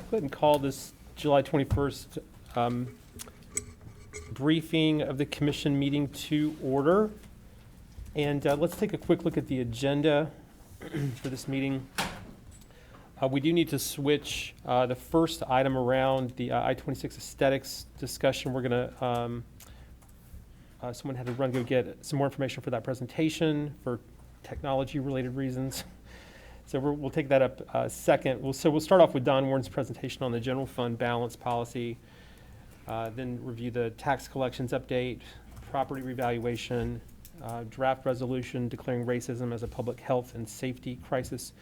ahead and call this July 21st briefing of the commission meeting to order. And let's take a quick look at the agenda for this meeting. We do need to switch the first item around, the I-26 aesthetics discussion. We're going to, someone had to go get some more information for that presentation for technology-related reasons. So we'll take that up second. We'll start off with Don Warren's presentation on the general fund balance policy, then review the tax collections update, property revaluation, draft resolution declaring racism as a public health and safety crisis,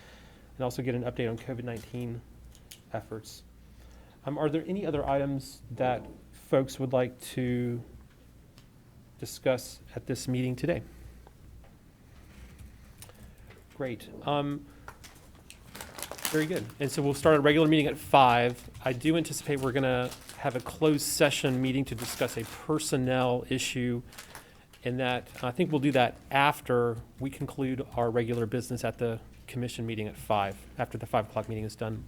and also get an update on COVID-19 efforts. Are there any other items that folks would like to discuss at this meeting today? Great. Very good. And so we'll start a regular meeting at 5. I do anticipate we're going to have a closed session meeting to discuss a personnel issue, and that I think we'll do that after we conclude our regular business at the commission meeting at 5, after the 5 o'clock meeting is done.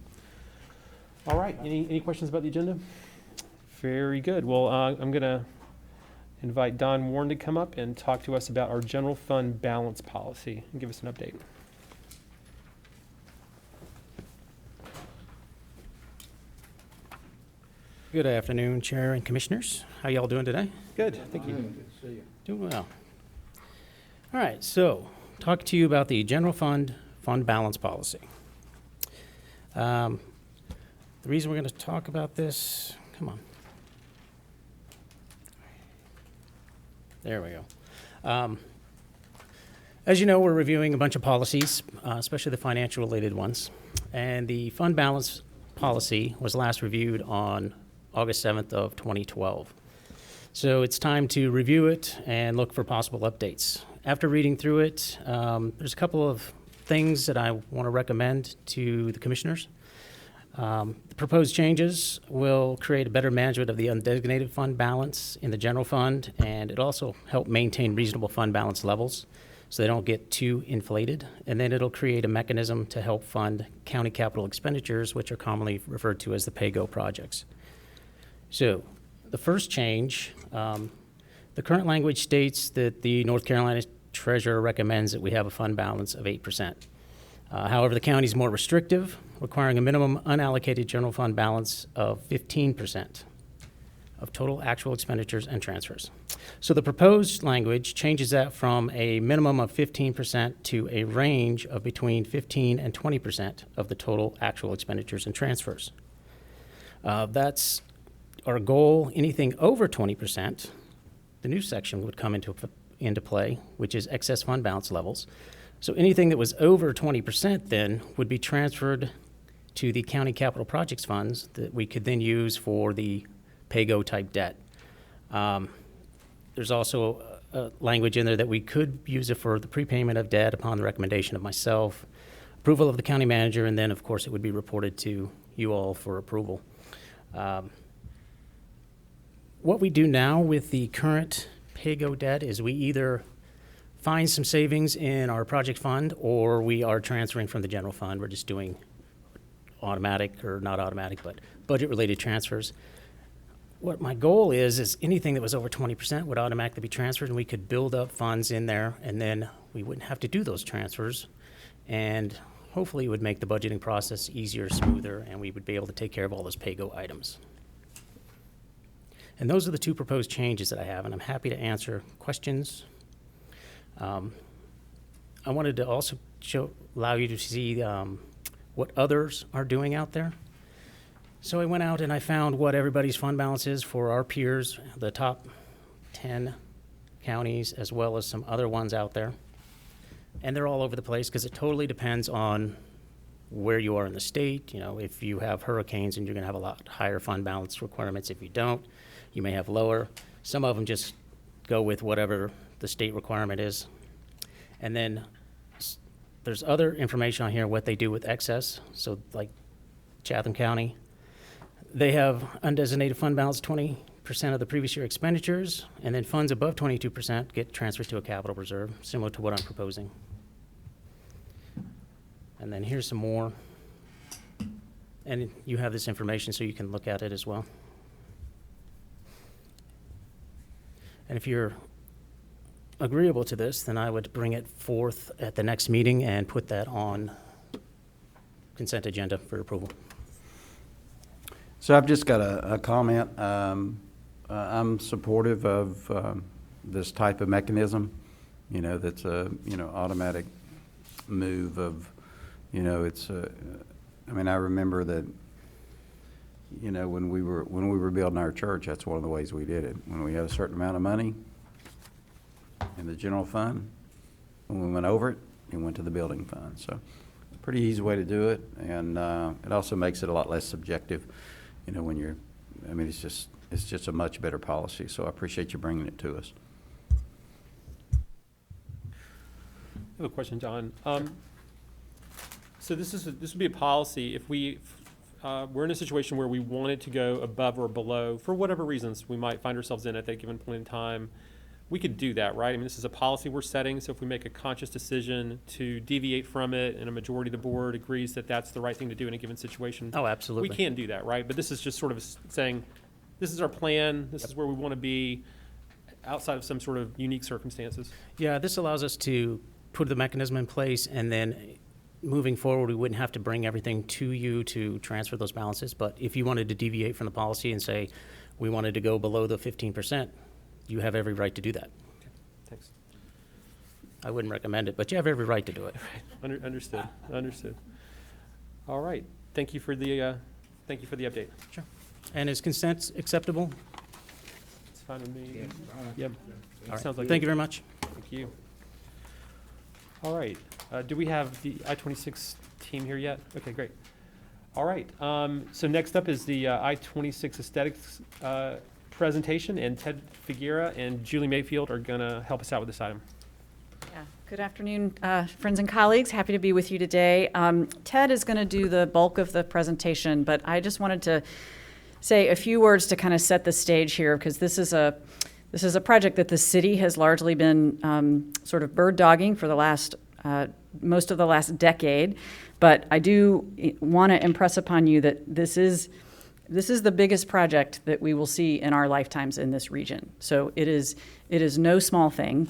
All right. Any questions about the agenda? Very good. Well, I'm going to invite Don Warren to come up and talk to us about our general fund balance policy and give us an update. Good afternoon, Chair and Commissioners. How y'all doing today? Good, thank you. Good to see you. Doing well. All right, so talk to you about the general fund balance policy. The reason we're going to talk about this, come on. There we go. As you know, we're reviewing a bunch of policies, especially the financial related ones. And the fund balance policy was last reviewed on August 7th of 2012. So it's time to review it and look for possible updates. After reading through it, there's a couple of things that I want to recommend to the commissioners. The proposed changes will create a better management of the undesignated fund balance in the general fund, and it also help maintain reasonable fund balance levels so they don't get too inflated. And then it'll create a mechanism to help fund county capital expenditures, which are commonly referred to as the pay-go projects. So the first change, the current language states that the North Carolina Treasurer recommends that we have a fund balance of 8%. However, the county is more restrictive, requiring a minimum unallocated general fund balance of 15% of total actual expenditures and transfers. So the proposed language changes that from a minimum of 15% to a range of between 15 and 20% of the total actual expenditures and transfers. That's our goal. Anything over 20%, the new section would come into play, which is excess fund balance levels. So anything that was over 20% then would be transferred to the county capital projects funds that we could then use for the pay-go type debt. There's also language in there that we could use it for the prepayment of debt upon the recommendation of myself, approval of the county manager, and then of course it would be reported to you all for approval. What we do now with the current pay-go debt is we either find some savings in our project fund or we are transferring from the general fund. We're just doing automatic, or not automatic, but budget-related transfers. What my goal is anything that was over 20% would automatically be transferred, and we could build up funds in there, and then we wouldn't have to do those transfers, and hopefully it would make the budgeting process easier, smoother, and we would be able to take care of all those pay-go items. And those are the two proposed changes that I have, and I'm happy to answer questions. I wanted to also allow you to see what others are doing out there. So I went out and I found what everybody's fund balance is for our peers, the top 10 counties, as well as some other ones out there. And they're all over the place because it totally depends on where you are in the state. You know, if you have hurricanes, and you're going to have a lot higher fund balance requirements. If you don't, you may have lower. Some of them just go with whatever the state requirement is. And then there's other information on here, what they do with excess. So like Chatham County, they have undesignated fund balance 20% of the previous year expenditures, and then funds above 22% get transferred to a capital reserve, similar to what I'm proposing. And then here's some more. And you have this information so you can look at it as well. And if you're agreeable to this, then I would bring it forth at the next meeting and put that on consent agenda for approval. So I've just got a comment. I'm supportive of this type of mechanism, you know, that's a, you know, automatic move of, you know, it's a, I mean, I remember that, you know, when we were building our church, that's one of the ways we did it. When we had a certain amount of money in the general fund, when we went over it, it went to the building fund. So pretty easy way to do it, and it also makes it a lot less subjective, you know, when you're, I mean, it's just a much better policy. So I appreciate you bringing it to us. I have a question, John. So this would be a policy if we're in a situation where we wanted to go above or below, for whatever reasons we might find ourselves in at that given point in time, we could do that, right? I mean, this is a policy we're setting, so if we make a conscious decision to deviate from it and a majority of the board agrees that that's the right thing to do in a given situation. Oh, absolutely. We can do that, right? But this is just sort of saying, this is our plan, this is where we want to be outside of some sort of unique circumstances. Yeah, this allows us to put the mechanism in place, and then moving forward, we wouldn't have to bring everything to you to transfer those balances. But if you wanted to deviate from the policy and say, we wanted to go below the 15%, you have every right to do that. Okay, thanks. I wouldn't recommend it, but you have every right to do it. Understood. Understood. All right. Thank you for the update. Sure. And is consent acceptable? It's fine with me. Yep. All right. Sounds like Thank it. you very much. Thank you. All right. Do we have the I-26 team here yet? Okay, great. All right. So next up is the I-26 aesthetics presentation, and Ted Figuera and Julie Mayfield are going to help us out with this item. Yeah. Good afternoon, friends and colleagues. Happy to be with you today. Ted is going to do the bulk of the presentation, but I just wanted to say a few words to kind of set the stage here, because this is a project that the city has largely been sort of bird dogging for the last most of the last decade. But I do want to impress upon you that this is the biggest project that we will see in our lifetimes in this region. So it is no small thing.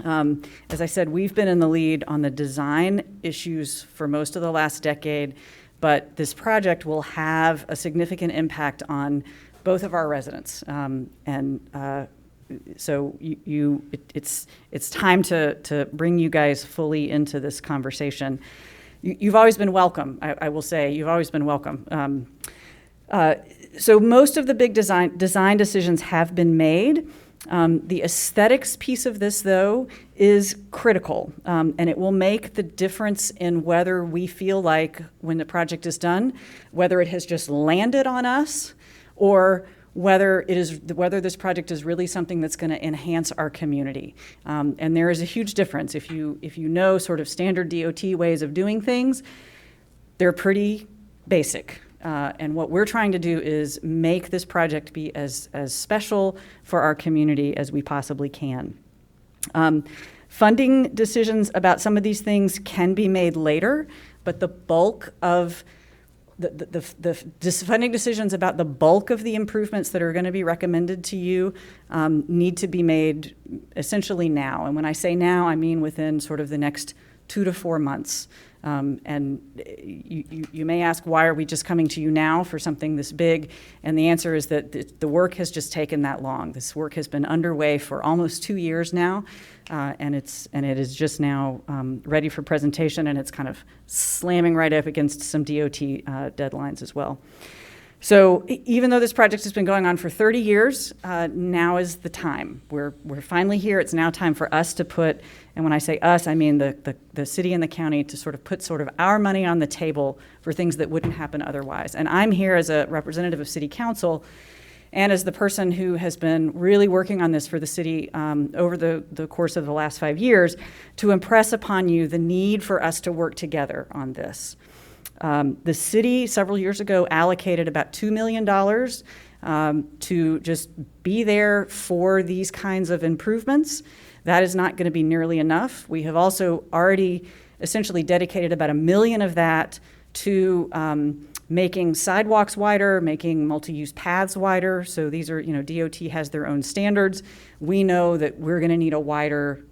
As I said, we've been in the lead on the design issues for most of the last decade, but this project will have a significant impact on both of our residents. So it's time to bring you guys fully into this conversation. You've always been welcome, I will say. You've always been welcome. So most of the big design decisions have been made. The aesthetics piece of this, though, is critical, and it will make the difference in whether we feel like, when the project is done, whether it has just landed on us or whether this project is really something that's going to enhance our community. And there is a huge difference. If you know sort of standard DOT ways of doing things, they're pretty basic. And what we're trying to do is make this project be as special for our community as we possibly can. Funding decisions about some of these things can be made later, but the bulk of the funding decisions about the bulk of the improvements that are going to be recommended to you need to be made essentially now. And when I say now, I mean within sort of the next 2 to 4 months. And you may ask, why are we just coming to you now for something this big? And the answer is that the work has just taken that long. This work has been underway for almost 2 years now, and it is just now ready for presentation, and it's kind of slamming right up against some DOT deadlines as well. So even though this project has been going on for 30 years, now is the time. We're finally here. It's now time for us to put, and when I say us, I mean the city and the county, to sort of put sort of our money on the table for things that wouldn't happen otherwise. And I'm here as a representative of City Council and as the person who has been really working on this for the city over the course of the last 5 years to impress upon you the need for us to work together on this. The city, several years ago, allocated about $2 million to just be there for these kinds of improvements. That is not going to be nearly enough. We have also already essentially dedicated about $1 million of that to making sidewalks wider, making multi-use paths wider. So these are, DOT has their own standards. We know that we're going to need a wider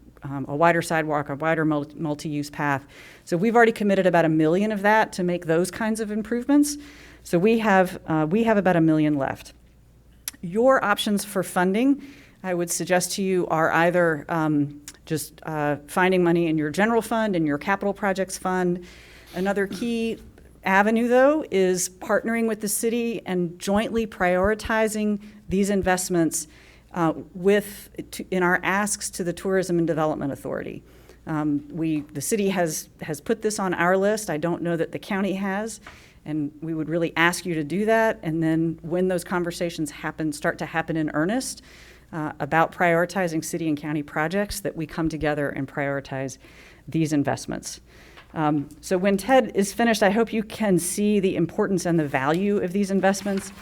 sidewalk, a wider multi-use path. So we've already committed about $1 million of that to make those kinds of improvements. So we have about $1 million left. Your options for funding, I would suggest to you, are either just finding money in your general fund and your capital projects fund. Another key avenue, though, is partnering with the city and jointly prioritizing these investments in our asks to the Tourism and Development Authority. The city has put this on our list. I don't know that the county has, and we would really ask you to do that. And then when those conversations start to happen in earnest about prioritizing city and county projects, that we come together and prioritize these investments. So when Ted is finished, I hope you can see the importance and the value of these investments.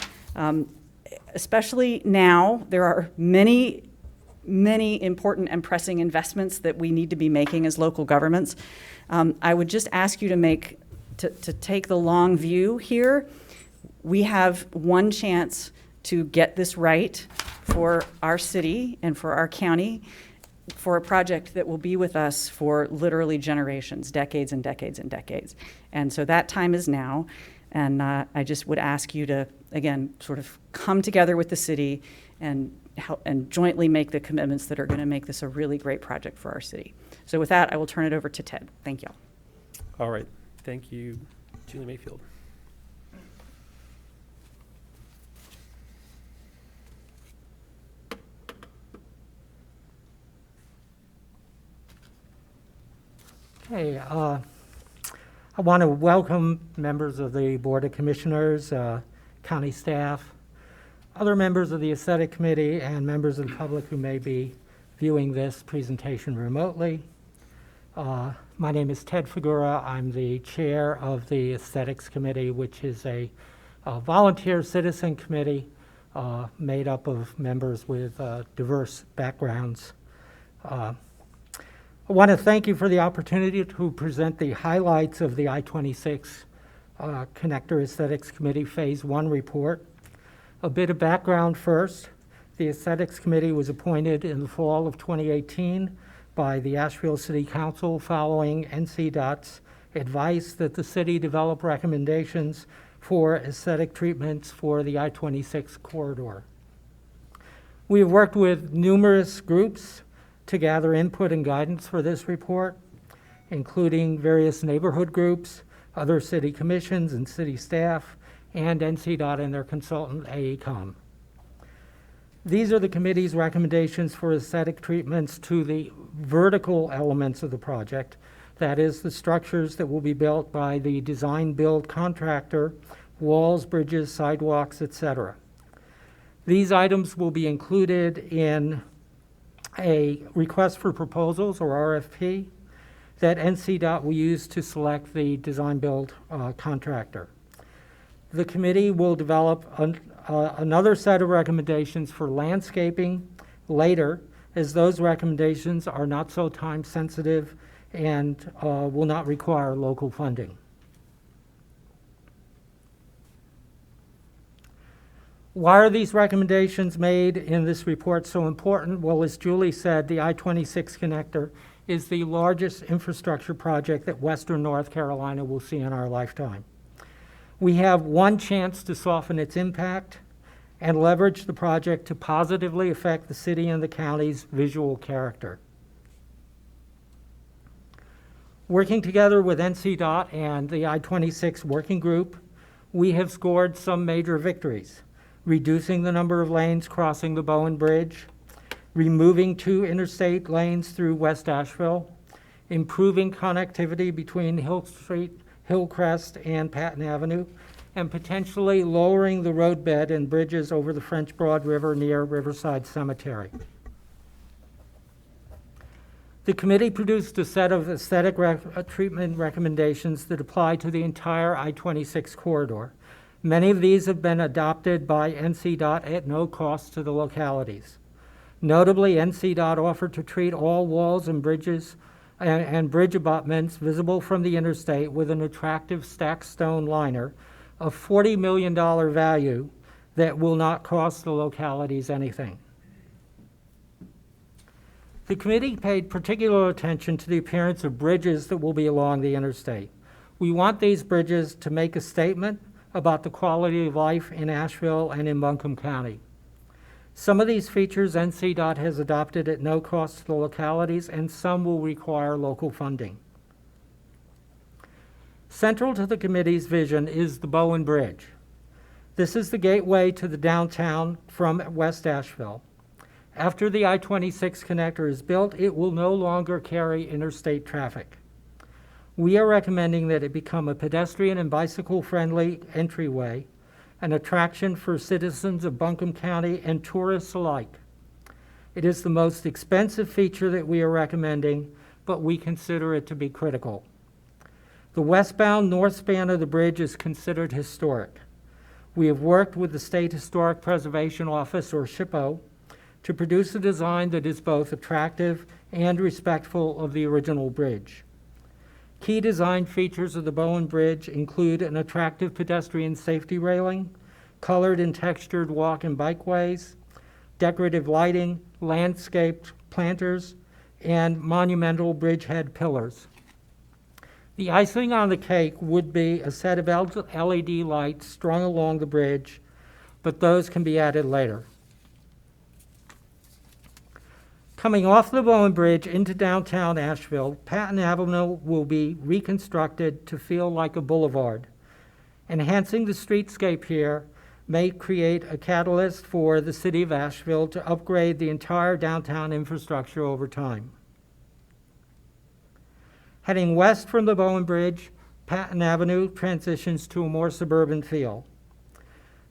Especially now, there are many important and pressing investments that we need to be making as local governments. I would just ask you to take the long view here. We have one chance to get this right for our city and for our county, for a project that will be with us for literally generations, decades and decades and decades. And so that time is now. And I just would ask you to, again, sort of come together with the city and help and jointly make the commitments that are going to make this a really great project for our city. So with that, I will turn it over to Ted. Thank you. All right. Thank you, Julie Mayfield. Okay, I want to welcome members of the Board of Commissioners, county staff, other members of the Aesthetic Committee, and members of the public who may be viewing this presentation remotely. My name is Ted Figura. I'm the chair of the Aesthetics Committee, which is a volunteer citizen committee made up of members with diverse backgrounds. I want to thank you for the opportunity to present the highlights of the I-26 Connector Aesthetics Committee Phase 1 report. A bit of background first. The Aesthetics Committee was appointed in the fall of 2018 by the Asheville City Council following NCDOT's advice that the city develop recommendations for aesthetic treatments for the I-26 corridor. We have worked with numerous groups to gather input and guidance for this report, including various neighborhood groups, other city commissions and city staff, and NCDOT and their consultant, AECOM. These are the committee's recommendations for aesthetic treatments to the vertical elements of the project, that is, the structures that will be built by the design-build contractor, walls, bridges, sidewalks, etc. These items will be included in a request for proposals, or RFP, that NCDOT will use to select the design-build contractor. The committee will develop another set of recommendations for landscaping later, as those recommendations are not so time-sensitive and will not require local funding. Why are these recommendations made in this report so important? Well, as Julie said, the I-26 connector is the largest infrastructure project that Western North Carolina will see in our lifetime. We have one chance to soften its impact and leverage the project to positively affect the city and the county's visual character. Working together with NCDOT and the I-26 working group, we have scored some major victories: reducing the number of lanes crossing the BOWEN Bridge, removing 2 interstate lanes through West Asheville, improving connectivity between Hill Street, Hillcrest, and Patton Avenue, and potentially lowering the roadbed and bridges over the French Broad River near Riverside Cemetery. The committee produced a set of aesthetic treatment recommendations that apply to the entire I-26 corridor. Many of these have been adopted by NCDOT at no cost to the localities. Notably, NCDOT offered to treat all walls and bridges and bridge abutments visible from the interstate with an attractive stacked stone liner a $40 million value that will not cost the localities anything. The committee paid particular attention to the appearance of bridges that will be along the interstate. We want these bridges to make a statement about the quality of life in Asheville and in Buncombe County. Some of these features NCDOT has adopted at no cost to the localities, and some will require local funding. Central to the committee's vision is the BOWEN Bridge. This is the gateway to the downtown from West Asheville. After the I-26 connector is built, it will no longer carry interstate traffic. We are recommending that it become a pedestrian and bicycle-friendly entryway, an attraction for citizens of Buncombe County and tourists alike. It is the most expensive feature that we are recommending, but we consider it to be critical. The westbound north span of the bridge is considered historic. We have worked with the State Historic Preservation Office, or SHPO, to produce a design that is both attractive and respectful of the original bridge. Key design features of the BOWEN Bridge include an attractive pedestrian safety railing, colored and textured walk and bikeways, decorative lighting, landscaped planters, and monumental bridgehead pillars. The icing on the cake would be a set of LED lights strung along the bridge, but those can be added later. Coming off the BOWEN Bridge into downtown Asheville, Patton Avenue will be reconstructed to feel like a boulevard. Enhancing the streetscape here may create a catalyst for the city of Asheville to upgrade the entire downtown infrastructure over time. Heading west from the BOWEN Bridge, Patton Avenue transitions to a more suburban feel.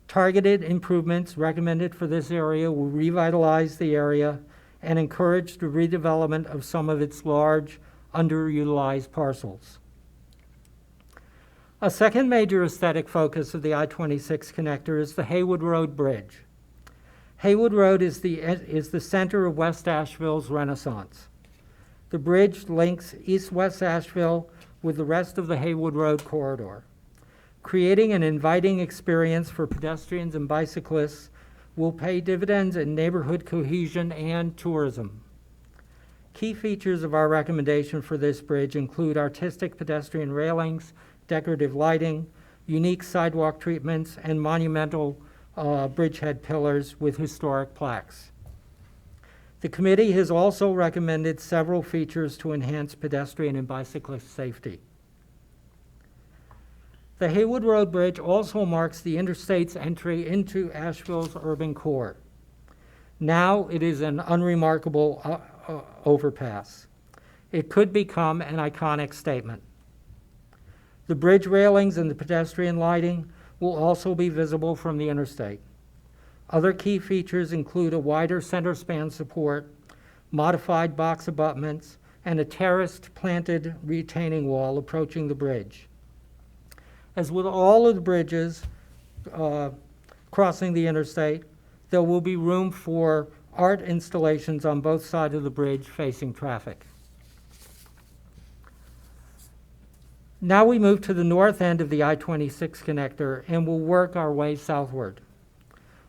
Targeted improvements recommended for this area will revitalize the area and encourage the redevelopment of some of its large, underutilized parcels. A second major aesthetic focus of the I-26 connector is the Haywood Road Bridge. Haywood Road is the center of West Asheville's Renaissance. The bridge links East-West Asheville with the rest of the Haywood Road corridor. Creating an inviting experience for pedestrians and bicyclists will pay dividends in neighborhood cohesion and tourism. Key features of our recommendation for this bridge include artistic pedestrian railings, decorative lighting, unique sidewalk treatments, and monumental bridgehead pillars with historic plaques. The committee has also recommended several features to enhance pedestrian and bicyclist safety. The Haywood Road Bridge also marks the interstate's entry into Asheville's urban core. Now it is an unremarkable overpass. It could become an iconic statement. The bridge railings and the pedestrian lighting will also be visible from the interstate. Other key features include a wider center span support, modified box abutments, and a terraced planted retaining wall approaching the bridge. As with all of the bridges crossing the interstate, there will be room for art installations on both sides of the bridge facing traffic. Now we move to the north end of the I-26 connector and we'll work our way southward.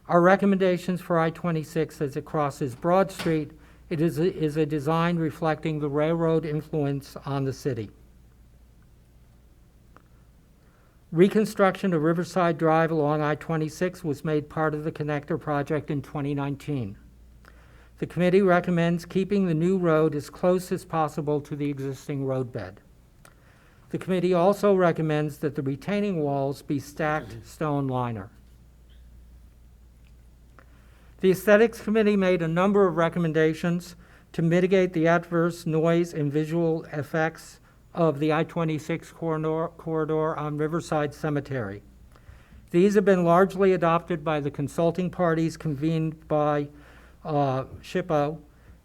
Our recommendations for I-26 as it crosses Broad Street, it is a design reflecting the railroad influence on the city. Reconstruction of Riverside Drive along I-26 was made part of the connector project in 2019. The committee recommends keeping the new road as close as possible to the existing roadbed. The committee also recommends that the retaining walls be stacked stone liner. The Aesthetics Committee made a number of recommendations to mitigate the adverse noise and visual effects of the I-26 corridor on Riverside Cemetery. These have been largely adopted by the consulting parties convened by SHPO,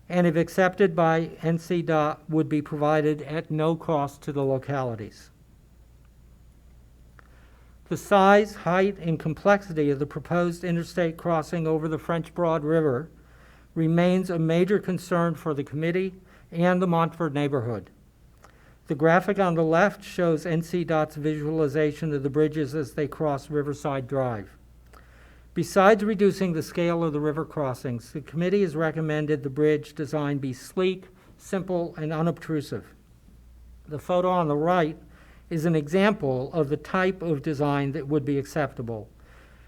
and if accepted by NCDOT, would be provided at no cost to the localities. The size, height, and complexity of the proposed interstate crossing over the French Broad River remains a major concern for the committee and the Montford neighborhood. The graphic on the left shows NCDOT's visualization of the bridges as they cross Riverside Drive. Besides reducing the scale of the river crossings, the committee has recommended the bridge design be sleek, simple, and unobtrusive. The photo on the right is an example of the type of design that would be acceptable.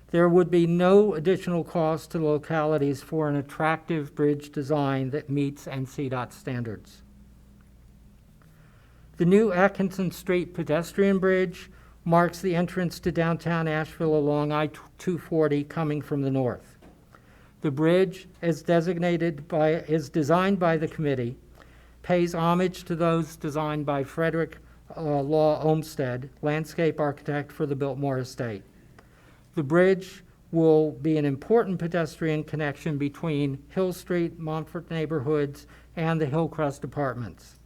There would be no additional cost to localities for an attractive bridge design that meets NCDOT standards. The new Atkinson Street pedestrian bridge marks the entrance to downtown Asheville along I-240 coming from the north. The bridge, as designed by the committee, pays homage to those designed by Frederick Law Olmsted, landscape architect for the Biltmore Estate. The bridge will be an important pedestrian connection between Hill Street, Montfort neighborhoods, and the Hillcrest apartments.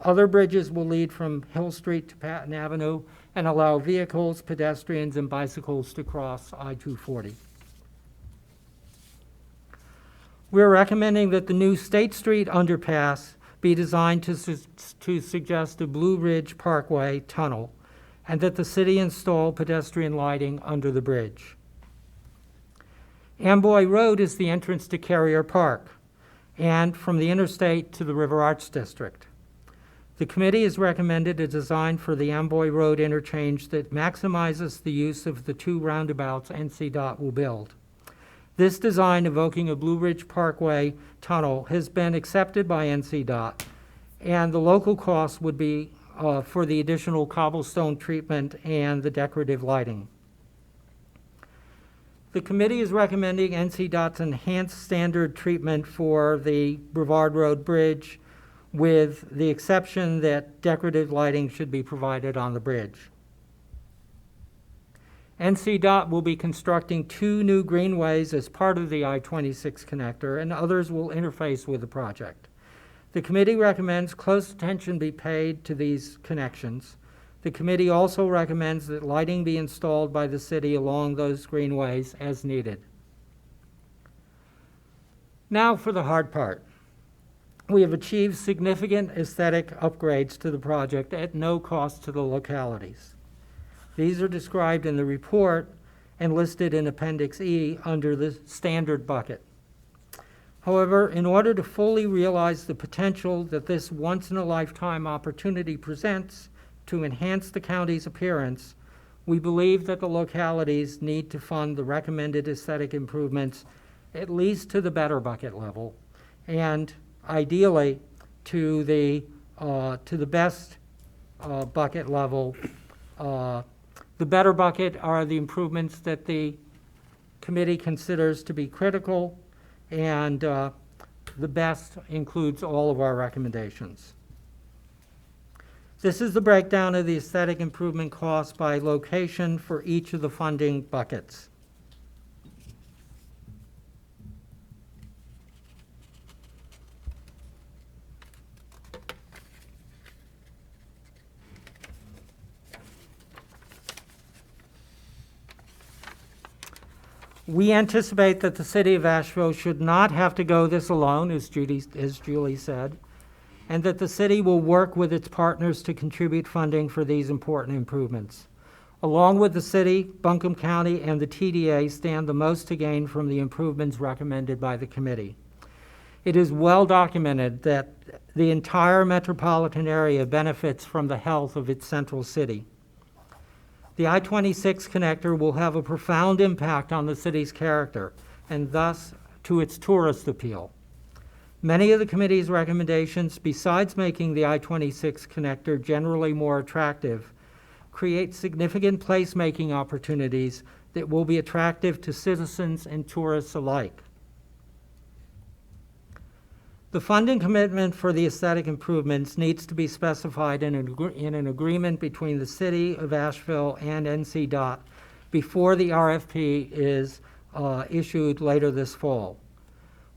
Other bridges will lead from Hill Street to Patton Avenue and allow vehicles, pedestrians, and bicycles to cross I-240. We're recommending that the new State Street underpass be designed to suggest a Blue Ridge Parkway tunnel, and that the city install pedestrian lighting under the bridge. Amboy Road is the entrance to Carrier Park and from the interstate to the River Arts District. The committee has recommended a design for the Amboy Road interchange that maximizes the use of the two roundabouts NCDOT will build. This design, evoking a Blue Ridge Parkway tunnel, has been accepted by NCDOT, and the local cost would be for the additional cobblestone treatment and the decorative lighting. The committee is recommending NCDOT's enhanced standard treatment for the BREVARD Road Bridge, with the exception that decorative lighting should be provided on the bridge. NCDOT will be constructing 2 new greenways as part of the I-26 connector, and others will interface with the project. The committee recommends close attention be paid to these connections. The committee also recommends that lighting be installed by the city along those greenways as needed. Now for the hard part. We have achieved significant aesthetic upgrades to the project at no cost to the localities. These are described in the report and listed in Appendix E under the standard bucket. However, in order to fully realize the potential that this once-in-a-lifetime opportunity presents to enhance the county's appearance, we believe that the localities need to fund the recommended aesthetic improvements at least to the better bucket level, and ideally to the best bucket level. The better bucket are the improvements that the committee considers to be critical, and the best includes all of our recommendations. This is the breakdown of the aesthetic improvement costs by location for each of the funding buckets. We anticipate that the city of Asheville should not have to go this alone, as Julie said, and that the city will work with its partners to contribute funding for these important improvements. Along with the city, Buncombe County and the TDA stand the most to gain from the improvements recommended by the committee. It is well documented that the entire metropolitan area benefits from the health of its central city. The I-26 connector will have a profound impact on the city's character and thus to its tourist appeal. Many of the committee's recommendations, besides making the I-26 connector generally more attractive, create significant placemaking opportunities that will be attractive to citizens and tourists alike. The funding commitment for the aesthetic improvements needs to be specified in an agreement between the City of Asheville and NCDOT before the RFP is issued later this fall.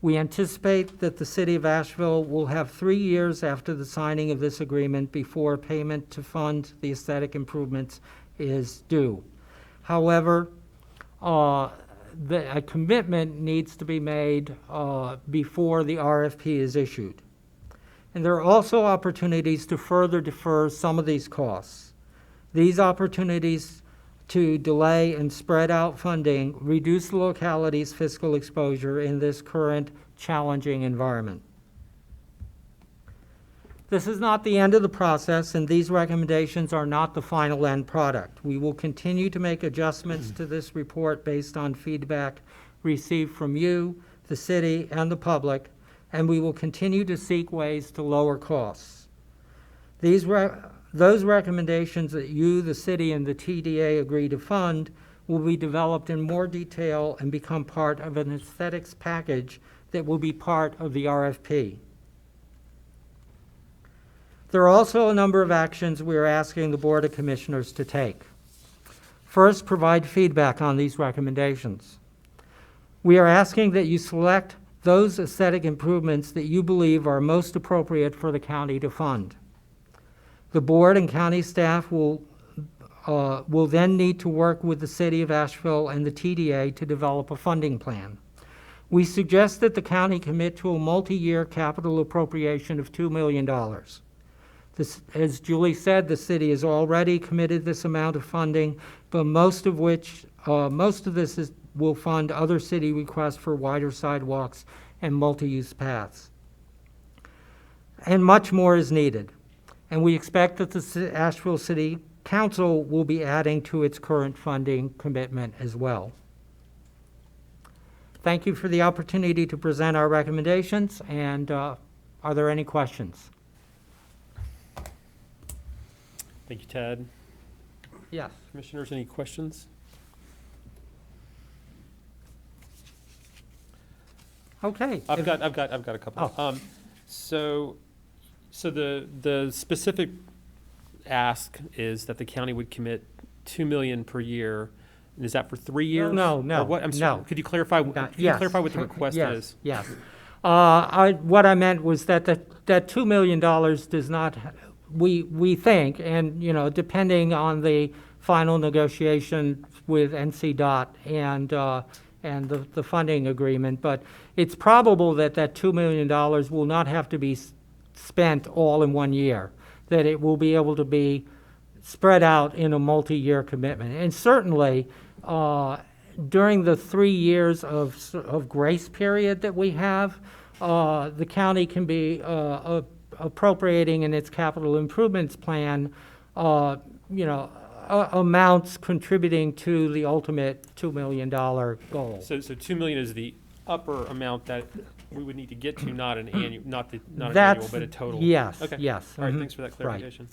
We anticipate that the City of Asheville will have 3 years after the signing of this agreement before payment to fund the aesthetic improvements is due. However, a commitment needs to be made before the RFP is issued. And there are also opportunities to further defer some of these costs. These opportunities to delay and spread out funding reduce the locality's fiscal exposure in this current challenging environment. This is not the end of the process, and these recommendations are not the final end product. We will continue to make adjustments to this report based on feedback received from you, the city, and the public, and we will continue to seek ways to lower costs. Those recommendations that you, the city, and the TDA agree to fund will be developed in more detail and become part of an aesthetics package that will be part of the RFP. There are also a number of actions we are asking the Board of Commissioners to take. First, provide feedback on these recommendations. We are asking that you select those aesthetic improvements that you believe are most appropriate for the county to fund. The board and county staff will then need to work with the City of Asheville and the TDA to develop a funding plan. We suggest that the county commit to a multi-year capital appropriation of $2 million. This, as Julie said, the city has already committed this amount of funding, but most of this will fund other city requests for wider sidewalks and multi-use paths. And much more is needed. And we expect that the Asheville City Council will be adding to its current funding commitment as well. Thank you for the opportunity to present our recommendations, and are there any questions? Thank you, Ted. Yes. Commissioners, any questions? Okay. I've got a couple. Oh. So the specific ask is that the county would commit $2 million per year. And is that for 3 years? No. Or what? I'm sorry. No. Could you clarify? Could you Yes. clarify what the request Yes, is? Yes. What I meant was that that $2 million does not, we think, and, you know, depending on the final negotiation with NCDOT and the funding agreement, but it's probable that that $2 million will not have to be spent all in 1 year, that it will be able to be spread out in a multi-year commitment. And certainly, during the 3 years of grace period that we have, the county can be appropriating in its capital improvements plan, amounts contributing to the ultimate $2 million goal. So $2 million is the upper amount that we would need to get to, not an annual, not an That's- annual, but a total. Yes, Okay. yes. All right. mhm, Thanks for that clarification.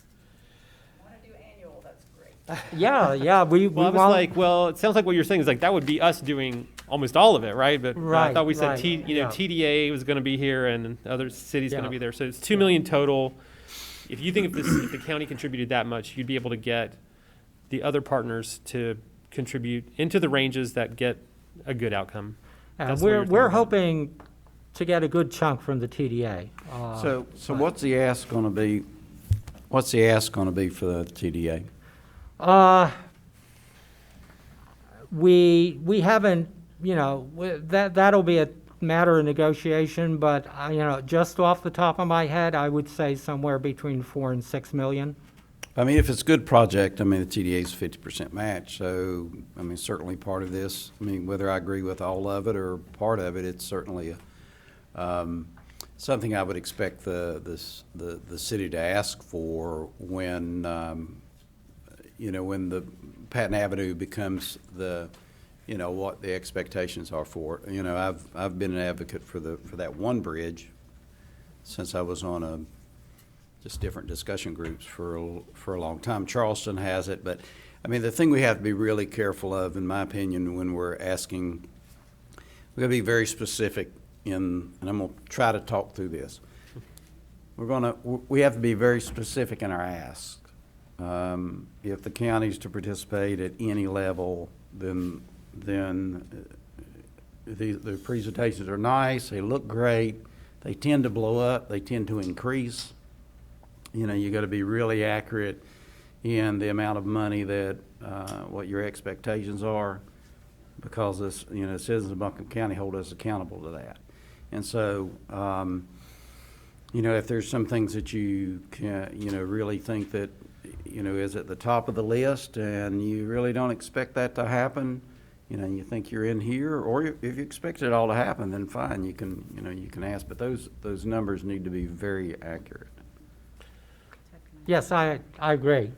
Want to do annual, that's great. Yeah, we Well, I was want. like, well, it sounds like what you're saying is like that would be us doing almost all of it, right? But I Right, thought we said right, yeah. TDA was going to be here and other cities going Yeah. to be there. So it's $2 million total. If you think if the county contributed that much, you'd be able to get the other partners to contribute into the ranges that get a good outcome. That's the way you're We're thinking about it. hoping to get a good chunk from the TDA. So what's the ask gonna be, what's the ask gonna be for the TDA? We haven't, that'll be a matter of negotiation, but, just off the top of my head, I would say somewhere between 4 and 6 million. I mean, if it's a good project, I mean, the TDA is 50% match, so, I mean, certainly part of this, I mean, whether I agree with all of it or part of it, it's certainly something I would expect the city to ask for when, when the Patton Avenue becomes what the expectations are for it. I've been an advocate for that one bridge since I was on just different discussion groups for a long time. Charleston has it, but I mean, the thing we have to be really careful of, in my opinion, when we're asking, we're gonna be very specific and I'm gonna try to talk through this. We have to be very specific in our ask. If the county's to participate at any level, then the presentations are nice, they look great, they tend to blow up, they tend to increase. You got to be really accurate in the amount of money that what your expectations are, because this, citizens of Buncombe County hold us accountable to that. And so you know, if there's some things that you can, you know, really think that, you know, is at the top of the list and you really don't expect that to happen, you know, you think you're in here, or if you expect it all to happen, then fine, you can, you know, you can ask, but those numbers need to be very accurate. Yes, I agree.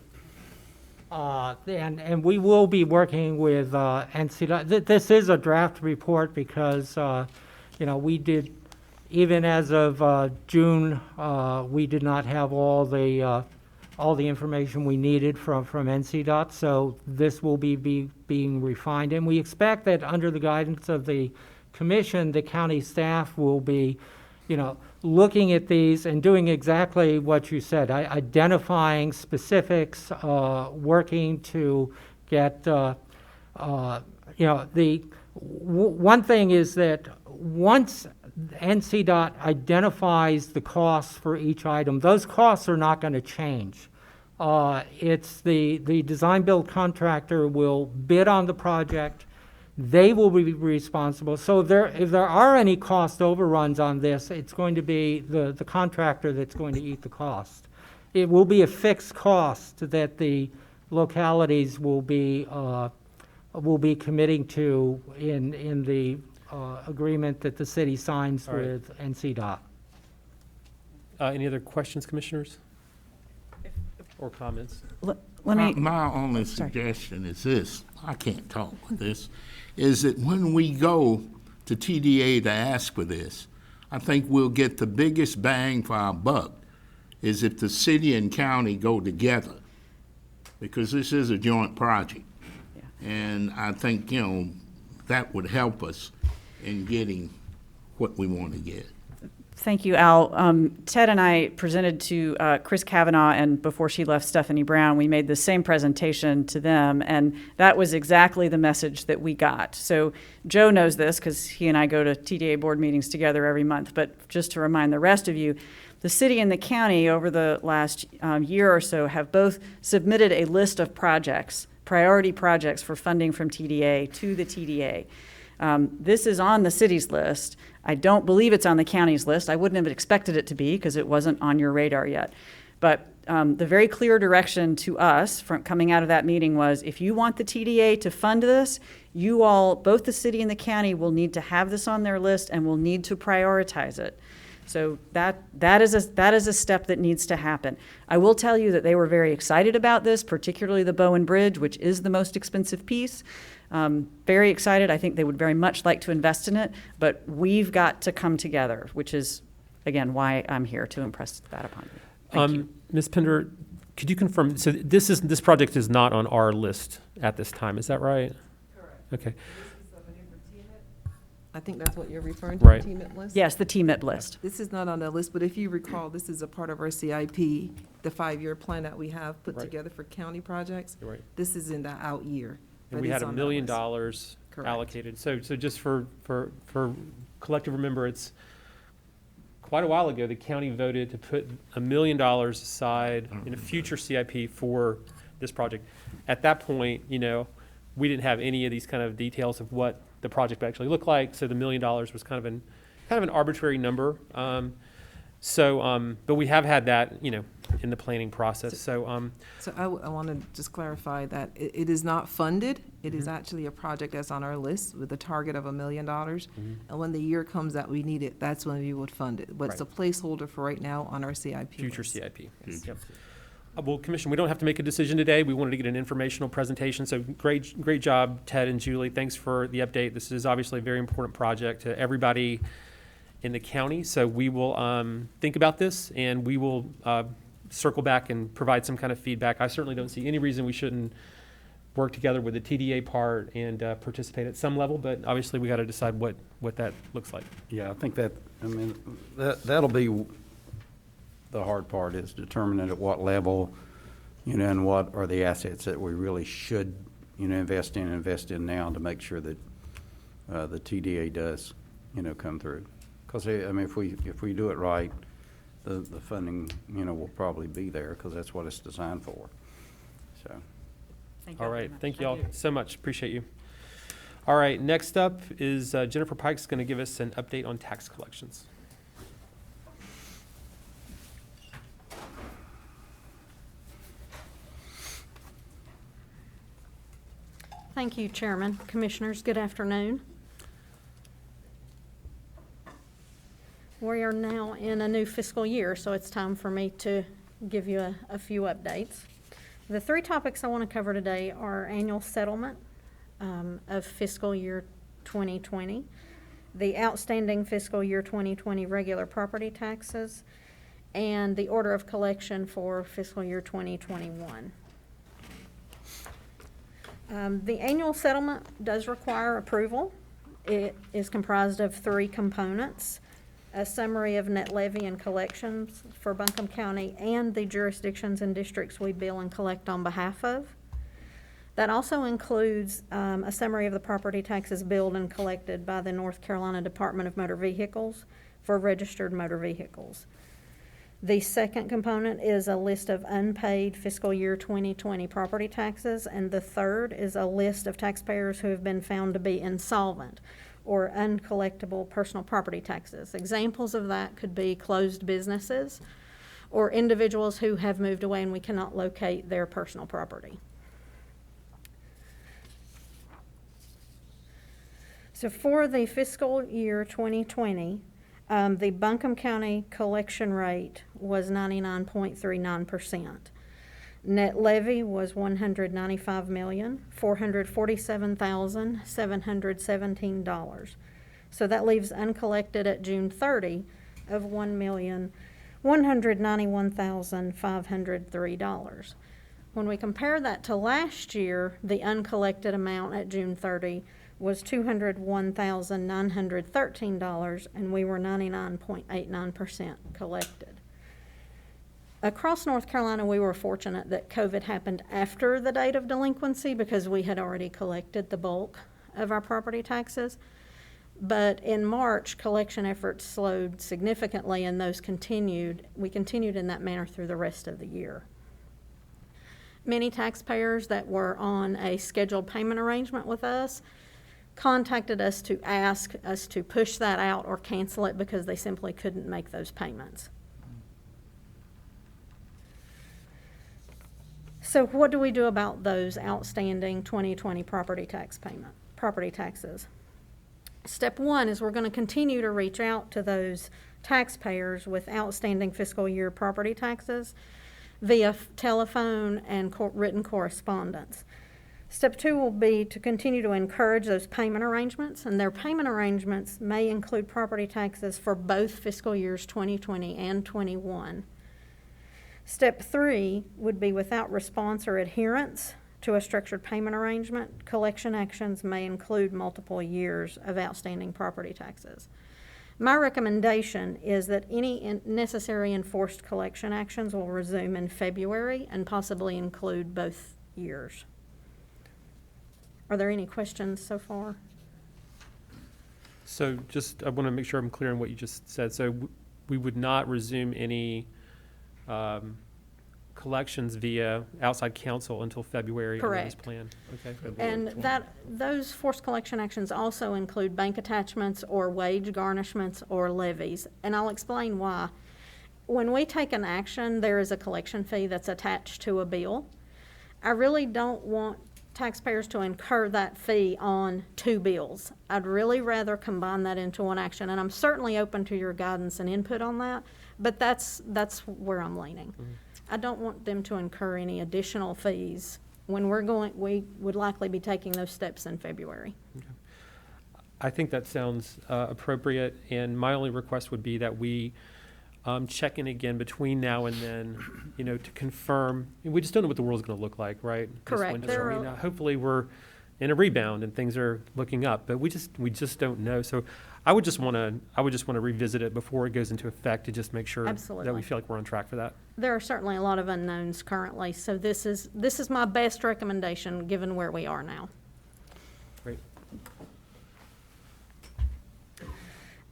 And we will be working with NCDOT. This is a draft report because, you know, we did, even as of June, we did not have all the information we needed from NCDOT. So this will be being refined. And we expect that under the guidance of the commission, the county staff will be, you know, looking at these and doing exactly what you said, identifying specifics, working to get, you know, one thing is that once NCDOT identifies the costs for each item, those costs are not going to change. It's the design build contractor will bid on the project. They will be responsible. So if there are any cost overruns on this, it's going to be the contractor that's going to eat the cost. It will be a fixed cost that the localities will be committing to in the agreement that the city signs All right. with NCDOT. Any other questions, commissioners? Or comments? Let me, My only Sorry. suggestion is this, I can't talk with this, is that when we go to TDA to ask for this, I think we'll get the biggest bang for our buck is if the city and county go together, because this is a joint project. And I think, you know, that would help us in getting what we want to get. Thank you, Al. Ted and I presented to Chris Kavanaugh, and before she left, Stephanie Brown. We made the same presentation to them, and that was exactly the message that we got. So Joe knows this because he and I go to TDA board meetings together every month, but just to remind the rest of you, the city and the county over the last year or so have both submitted a list of projects, priority projects for funding from TDA to the TDA. This is on the city's list. I don't believe it's on the county's list. I wouldn't have expected it to be because it wasn't on your radar yet. But the very clear direction to us from coming out of that meeting was, if you want the TDA to fund this, you all, both the city and the county, will need to have this on their list and will need to prioritize it. So that is a step that needs to happen. I will tell you that they were very excited about this, particularly the BOWEN Bridge, which is the most expensive piece. Very excited. I think they would very much like to invest in it, but we've got to come together, which is, again, why I'm here, to impress that upon you. Thank you. Ms. Pender, could you confirm, so this project is not on our list at this time, is that right? Correct. Okay, I think that's what you're referring to, Right. the TMIP list? Yes, the TMIP list. This is not on the list, but if you recall, this is a part of our CIP, the 5-year plan that we have put Right. together for county projects. you're right. This is in the out year. And but we it's had $1 on that million list. Correct. allocated. So just for collective remembrance, quite a while ago, the county voted to put $1 million aside in a future CIP for this project. At that point, you know, we didn't have any of these kind of details of what the project actually looked like. So the $1 million was kind of an arbitrary number. But we have had that, you know, in the planning process. So So I want to just clarify that it is not funded. It is actually a project that's on our list with a target of $1 million. And when the year comes that we need it, that's when we would fund it. But it's a placeholder for right now on our CIP future list. CIP. Yep. Well, Commission, we don't have to make a decision today. We wanted to get an informational presentation. So great job, Ted and Julie. Thanks for the update. This is obviously a very important project to everybody in the county. So we will think about this, and we will circle back and provide some kind of feedback. I certainly don't see any reason we shouldn't work together with the TDA part and participate at some level, but obviously we got to decide what that looks like. Yeah, I think that'll be the hard part, is determining at what level, you know, and what are the assets that we really should, you know, invest in now to make sure that the TDA does, you know, come through. Because, I mean, if we do it right, the funding, you know, will probably be there, because that's what it's designed for. So, Thank you All very right, much. thank you all so much. Appreciate you. All right, next up is Jennifer Pike's going to give us an update on tax collections. Thank you, Chairman. Commissioners, good afternoon. We are now in a new fiscal year, so it's time for me to give you a few updates. The three topics I want to cover today are annual settlement of fiscal year 2020, the outstanding fiscal year 2020 regular property taxes, and the order of collection for fiscal year 2021. The annual settlement does require approval. It is comprised of three components: a summary of net levy and collections for Buncombe County and the jurisdictions and districts we bill and collect on behalf of. That also includes a summary of the property taxes billed and collected by the North Carolina Department of Motor Vehicles for registered motor vehicles. The second component is a list of unpaid fiscal year 2020 property taxes, and the third is a list of taxpayers who have been found to be insolvent or uncollectible personal property taxes. Examples of that could be closed businesses or individuals who have moved away and we cannot locate their personal property. So for the fiscal year 2020, the Buncombe County collection rate was 99.39%. Net levy was $195,447,717. So that leaves uncollected at June 30 of $1,191,503. When we compare that to last year, the uncollected amount at June 30 was $201,913, and we were 99.89% collected. Across North Carolina, we were fortunate that COVID happened after the date of delinquency because we had already collected the bulk of our property taxes. But in March, collection efforts slowed significantly, and those continued. We continued in that manner through the rest of the year. Many taxpayers that were on a scheduled payment arrangement with us contacted us to ask us to push that out or cancel it because they simply couldn't make those payments. So what do we do about those outstanding 2020 property taxes? Step one is we're going to continue to reach out to those taxpayers with outstanding fiscal year property taxes via telephone and written correspondence. Step two will be to continue to encourage those payment arrangements, and their payment arrangements may include property taxes for both fiscal years 2020 and 21. Step three would be without response or adherence to a structured payment arrangement, collection actions may include multiple years of outstanding property taxes. My recommendation is that any necessary enforced collection actions will resume in February and possibly include both years. Are there any questions so far? So I want to make sure I'm clear on what you just said. So we would not resume any collections via outside counsel until February. Correct. On this plan. Okay. And those forced collection actions also include bank attachments or wage garnishments or levies. And I'll explain why. When we take an action, there is a collection fee that's attached to a bill. I really don't want taxpayers to incur that fee on two bills. I'd really rather combine that into one action, and I'm certainly open to your guidance and input on that, but that's where I'm leaning. Mm-hmm. I don't want them to incur any additional fees when we would likely be taking those steps in February. Okay. I think that sounds appropriate, and my only request would be that we check in again between now and then, to confirm. We just don't know what the world's going to look like, right? Correct. Hopefully we're in a rebound and things are looking up, but we just don't know. So I would just want to revisit it before it goes into effect to just make sure Absolutely. That we feel like we're on track for that. There are certainly a lot of unknowns currently, so this is my best recommendation given where we are now. Great.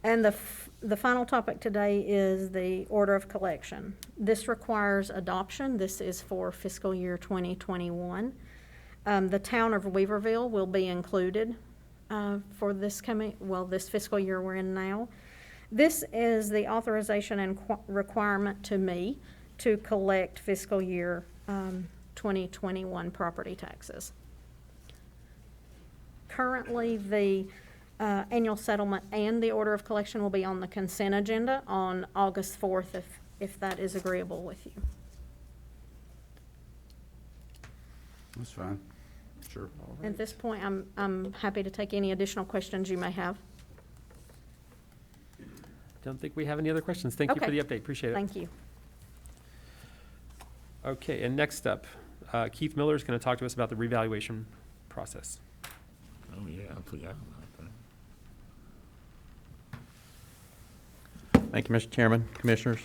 And the final topic today is the order of collection. This requires adoption. This is for fiscal year 2021. The town of Weaverville will be included for this fiscal year we're in now. This is the authorization and requirement to me to collect fiscal year 2021 property taxes. Currently, the annual settlement and the order of collection will be on the consent agenda on August 4th, if that is agreeable with you. That's fine. Sure. At this point, I'm happy to take any additional questions you may have. Don't think we have any other questions. Thank you for Okay. the update. Appreciate it. Thank you. Okay, and next up, Keith Miller is going to talk to us about the revaluation process. Oh, yeah, I forgot about that. Thank you, Mr. Chairman, Commissioners.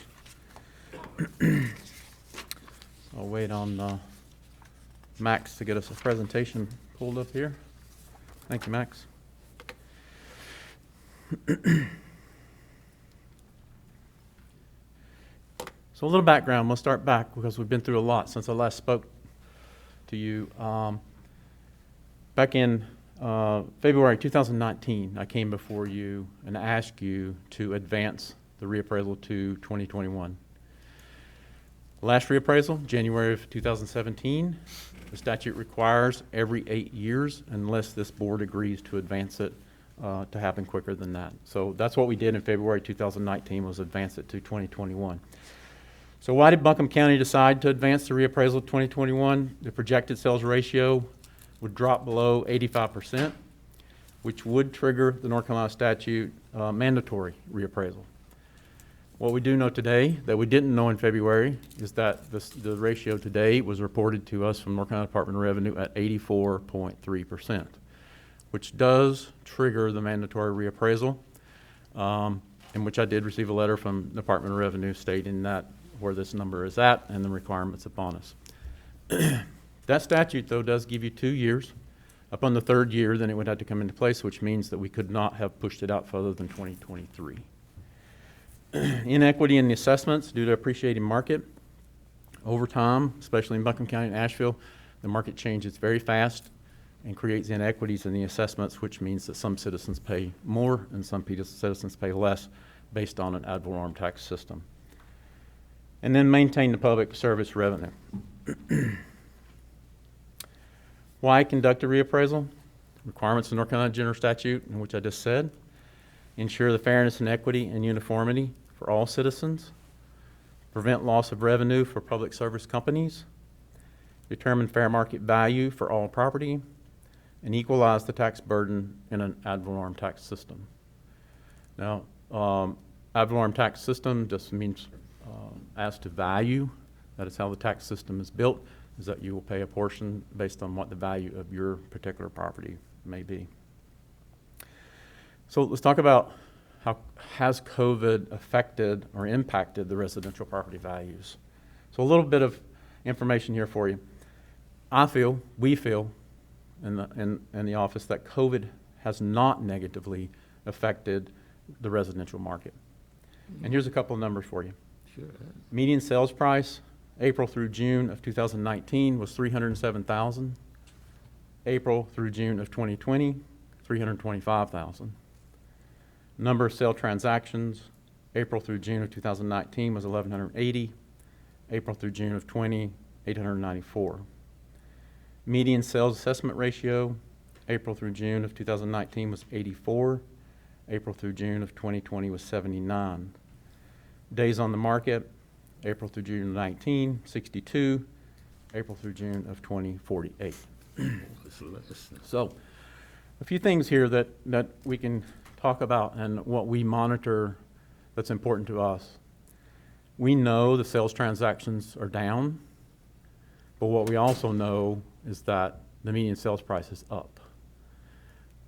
I'll wait on Max to get us a presentation pulled up here. Thank you, Max. So a little background. We'll start back because we've been through a lot since I last spoke to you. Back in February 2019, I came before you and asked you to advance the reappraisal to 2021. Last reappraisal, January of 2017, the statute requires every 8 years unless this board agrees to advance it to happen quicker than that. So that's what we did in February 2019, was advance it to 2021. So why did Buncombe County decide to advance the reappraisal to 2021? The projected sales ratio would drop below 85%, which would trigger the North Carolina statute mandatory reappraisal. What we do know today that we didn't know in February is that the ratio today was reported to us from North Carolina Department of Revenue at 84.3%, which does trigger the mandatory reappraisal, in which I did receive a letter from the Department of Revenue stating that where this number is at and the requirements upon us. That statute, though, does give you 2 years. Upon the third year, then it would have to come into place, which means that we could not have pushed it out further than 2023. Inequity in the assessments due to appreciating market. Over time, especially in Buncombe County and Asheville, the market changes very fast and creates inequities in the assessments, which means that some citizens pay more and some citizens pay less based on an ad valorem tax system. And then maintain the public service revenue. Why conduct a reappraisal? Requirements of the North Carolina General Statute, in which I just said. Ensure the fairness and equity and uniformity for all citizens. Prevent loss of revenue for public service companies. Determine fair market value for all property. And equalize the tax burden in an ad valorem tax system. Now, ad valorem tax system just means as to value. That is how the tax system is built, is that you will pay a portion based on what the value of your particular property may be. So let's talk about how has COVID affected or impacted the residential property values. So a little bit of information here for you. We feel in the office that COVID has not negatively affected the residential market. And here's a couple of numbers for you. Sure. Median sales price, April through June of 2019 was $307,000. April through June of 2020, $325,000. Number of sale transactions, April through June of 2019 was 1,180. April through June of 20, 894. Median sales assessment ratio, April through June of 2019 was 84. April through June of 2020 was 79. Days on the market, April through June of 19, 62. April through June of 20, 48. So a few things here that we can talk about and what we monitor that's important to us. We know the sales transactions are down, but what we also know is that the median sales price is up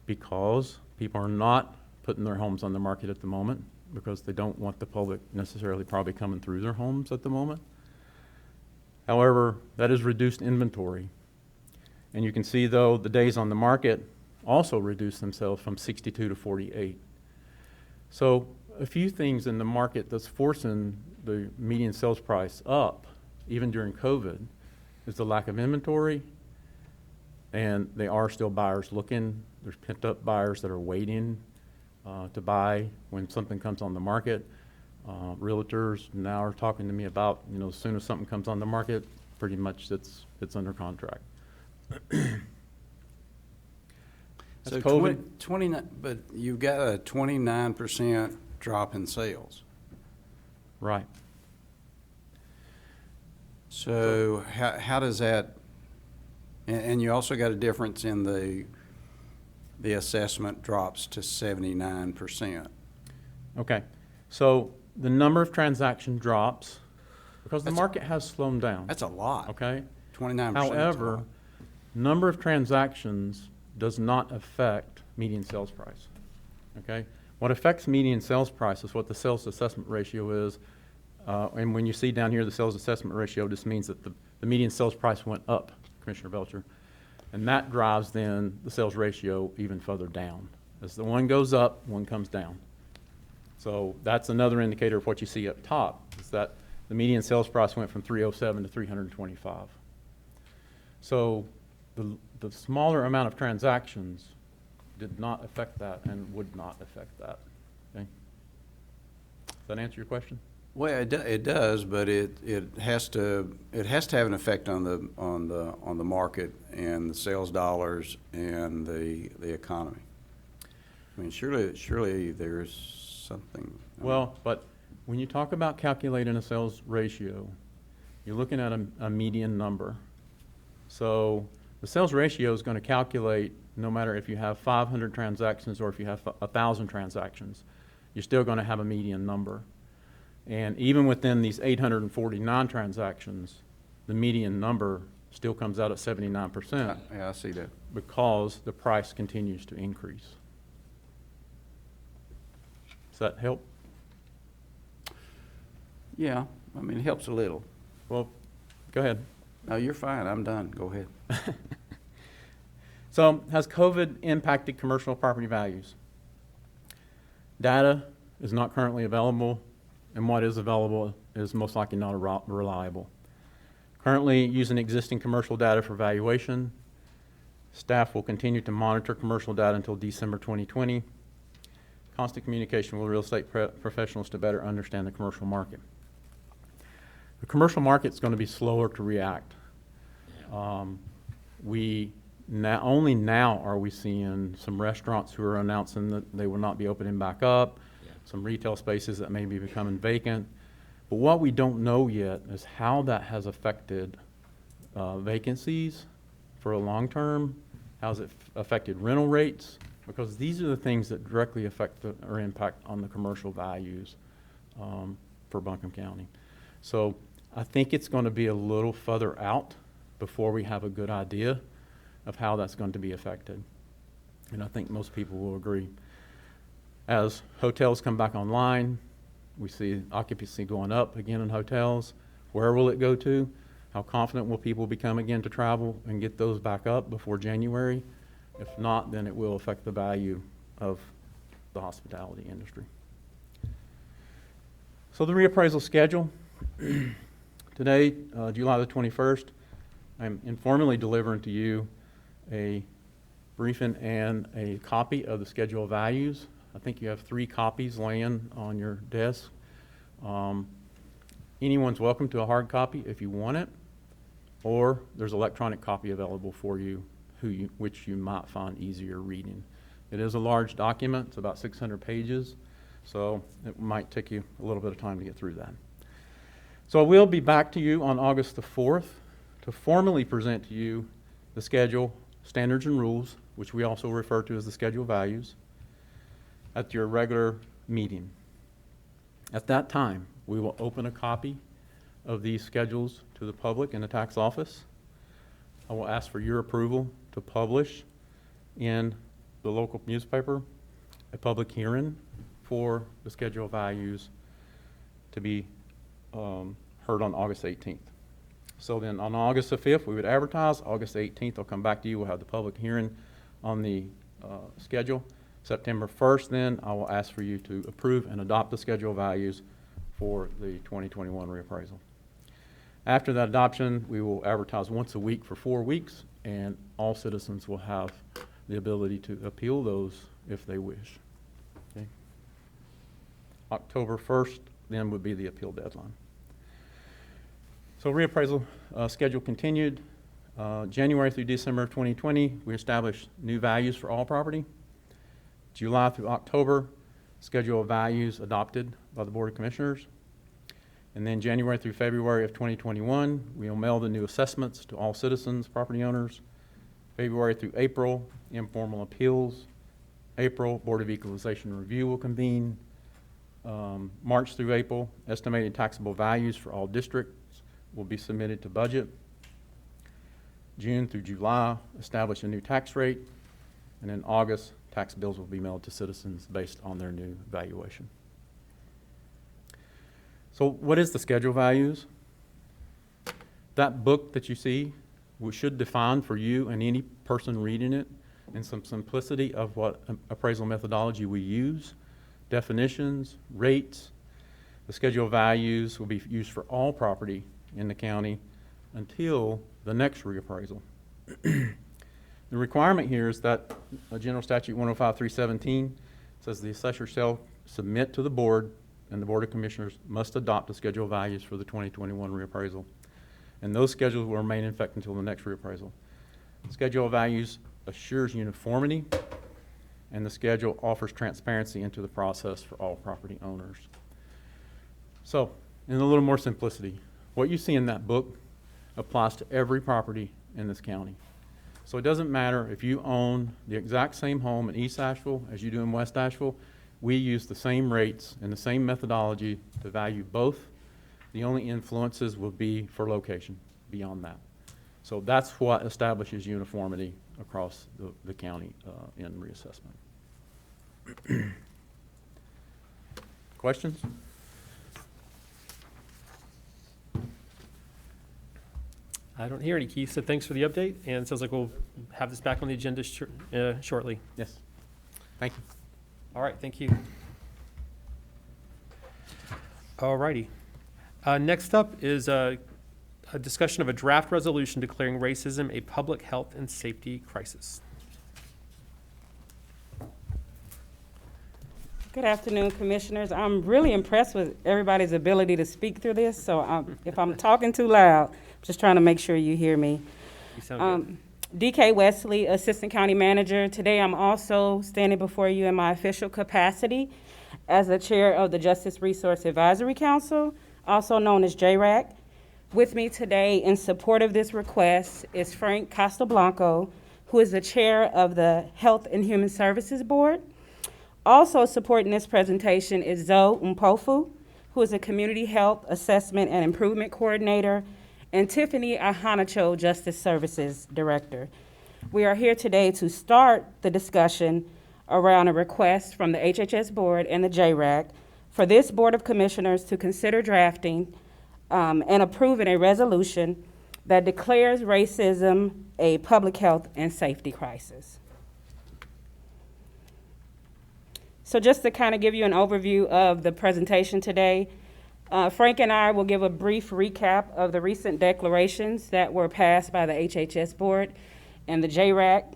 because people are not putting their homes on the market at the moment because they don't want the public necessarily probably coming through their homes at the moment. However, that is reduced inventory. And you can see, though, the days on the market also reduced themselves from 62 to 48. So a few things in the market that's forcing the median sales price up, even during COVID, is the lack of inventory, and they are still buyers looking. There's pent-up buyers that are waiting to buy when something comes on the market. Realtors now are talking to me about, as soon as something comes on the market, pretty much it's under contract. Has So COVID, 29, but you've got a 29% drop in sales. right. So how does that, and you also got a difference in the assessment drops to 79%. Okay, so the number of transactions drops because the That's- market has slowed down, That's a lot. okay? 29%. is a However, lot. number of transactions does not affect median sales price, okay? What affects median sales price is what the sales assessment ratio is. And when you see down here the sales assessment ratio, this means that the median sales price went up, Commissioner Belcher. And that drives then the sales ratio even further down. As the one goes up, one comes down. So that's another indicator of what you see up top, is that the median sales price went from 307 to 325. So the smaller amount of transactions did not affect that and would not affect that. Okay? Does that answer your question? Well, it does, but it has to have an effect on the market and the sales dollars and the economy. I mean, surely there's something. Well, but when you talk about calculating a sales ratio, you're looking at a median number. So the sales ratio is going to calculate no matter if you have 500 transactions or if you have 1,000 transactions, you're still going to have a median number. And even within these 849 transactions, the median number still comes out at 79% Yeah, I see that. because the price continues to increase. Does that help? Yeah, I mean, it helps a little. Well, go ahead. No, you're fine. I'm done. Go ahead. So, has COVID impacted commercial property values? Data is not currently available, and what is available is most likely not reliable. Currently using existing commercial data for valuation. Staff will continue to monitor commercial data until December 2020. Constant communication with real estate professionals to better understand the commercial market. The commercial market is going to be slower to react. Only now are we seeing some restaurants who are announcing that they will not be opening back up, some retail spaces that may be becoming vacant. But what we don't know yet is how that has affected vacancies for a long term. How's it affected rental rates? Because these are the things that directly affect or impact on the commercial values for Buncombe County. So I think it's going to be a little further out before we have a good idea of how that's going to be affected. And I think most people will agree. As hotels come back online, we see occupancy going up again in hotels. Where will it go to? How confident will people become again to travel and get those back up before January? If not, then it will affect the value of the hospitality industry. So the reappraisal schedule. Today, July the 21st, I'm informally delivering to you a briefing and a copy of the schedule of values. I think you have 3 copies laying on your desk. Anyone's welcome to a hard copy if you want it, or there's an electronic copy available for you, which you might find easier reading. It is a large document. It's about 600 pages, so it might take you a little bit of time to get through that. So I will be back to you on August the 4th to formally present to you the schedule, standards and rules, which we also refer to as the schedule values, at your regular meeting. At that time, we will open a copy of these schedules to the public in the tax office. I will ask for your approval to publish in the local newspaper a public hearing for the schedule of values to be heard on August 18th. So then on August the 5th, we would advertise. August 18th, I'll come back to you. We'll have the public hearing on the schedule. September 1st, then, I will ask for you to approve and adopt the schedule of values for the 2021 reappraisal. After that adoption, we will advertise once a week for 4 weeks, and all citizens will have the ability to appeal those if they wish. Okay. October 1st, then, would be the appeal deadline. So reappraisal schedule continued. January through December of 2020, we established new values for all property. July through October, schedule of values adopted by the Board of Commissioners. And then January through February of 2021, we'll mail the new assessments to all citizens, property owners. February through April, informal appeals. April, Board of Equalization Review will convene. March through April, estimated taxable values for all districts will be submitted to budget. June through July, establish a new tax rate. And in August, tax bills will be mailed to citizens based on their new valuation. So what is the schedule values? That book that you see, we should define for you and any person reading it in some simplicity of what appraisal methodology we use, definitions, rates. The schedule values will be used for all property in the county until the next reappraisal. The requirement here is that General Statute 105-317 says the assessor shall submit to the board, and the Board of Commissioners must adopt the schedule values for the 2021 reappraisal. And those schedules will remain in effect until the next reappraisal. Schedule values assures uniformity, and the schedule offers transparency into the process for all property owners. So, in a little more simplicity, what you see in that book applies to every property in this county. So it doesn't matter if you own the exact same home in East Asheville as you do in West Asheville. We use the same rates and the same methodology to value both. The only influences will be for location beyond that. So that's what establishes uniformity across the county in reassessment. Questions? I don't hear any, Keith, so thanks for the update, and it sounds like we'll have this back on the agenda shortly. Yes. Thank you. All right, thank you. All righty. Next up is a discussion of a draft resolution declaring racism a public health and safety crisis. Good afternoon, Commissioners. I'm really impressed with everybody's ability to speak through this, so if I'm talking too loud, I'm just trying to make sure you hear me. You sound good. DK Wesley, Assistant County Manager. Today I'm also standing before you in my official capacity as the Chair of the Justice Resource Advisory Council, also known as JRAC. With me today in support of this request is Frank Castelblanco, who is the Chair of the Health and Human Services Board. Also supporting this presentation is Zoe Mpofu, who is a Community Health Assessment and Improvement Coordinator, and Tiffany Ahanacho, Justice Services Director. We are here today to start the discussion around a request from the HHS Board and the JRAC for this Board of Commissioners to consider drafting and approving a resolution that declares racism a public health and safety crisis. So just to kind of give you an overview of the presentation today, Frank and I will give a brief recap of the recent declarations that were passed by the HHS Board and the JRAC.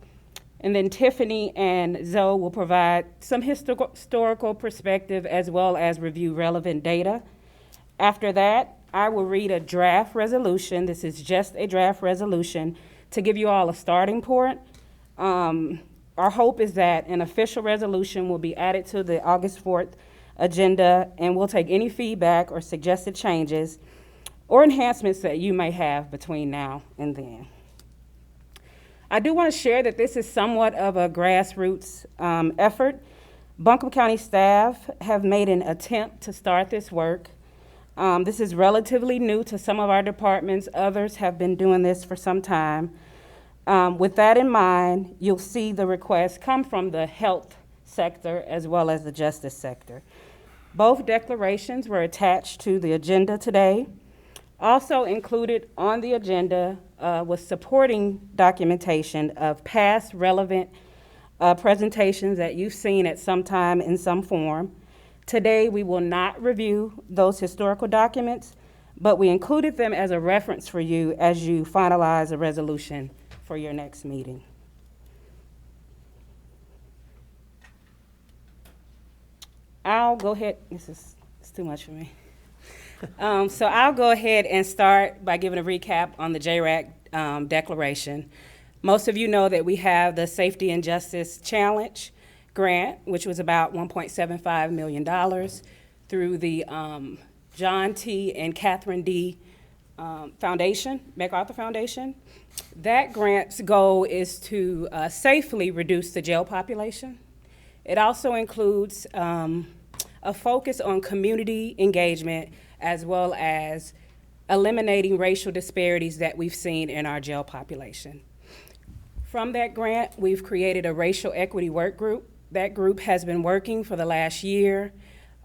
And then Tiffany and Zoe will provide some historical perspective as well as review relevant data. After that, I will read a draft resolution. This is just a draft resolution to give you all a starting point. Our hope is that an official resolution will be added to the August 4th agenda, and we'll take any feedback or suggested changes or enhancements that you may have between now and then. I do want to share that this is somewhat of a grassroots effort. Buncombe County staff have made an attempt to start this work. This is relatively new to some of our departments. Others have been doing this for some time. With that in mind, you'll see the requests come from the health sector as well as the justice sector. Both declarations were attached to the agenda today. Also included on the agenda was supporting documentation of past relevant presentations that you've seen at some time in some form. Today, we will not review those historical documents, but we included them as a reference for you as you finalize a resolution for your next meeting. I'll go ahead, it's too much for me. So I'll go ahead and start by giving a recap on the JRAC declaration. Most of you know that we have the Safety and Justice Challenge grant, which was about $1.75 million through the John T. and Catherine D. Foundation, MacArthur Foundation. That grant's goal is to safely reduce the jail population. It also includes a focus on community engagement as well as eliminating racial disparities that we've seen in our jail population. From that grant, we've created a racial equity work group. That group has been working for the last year,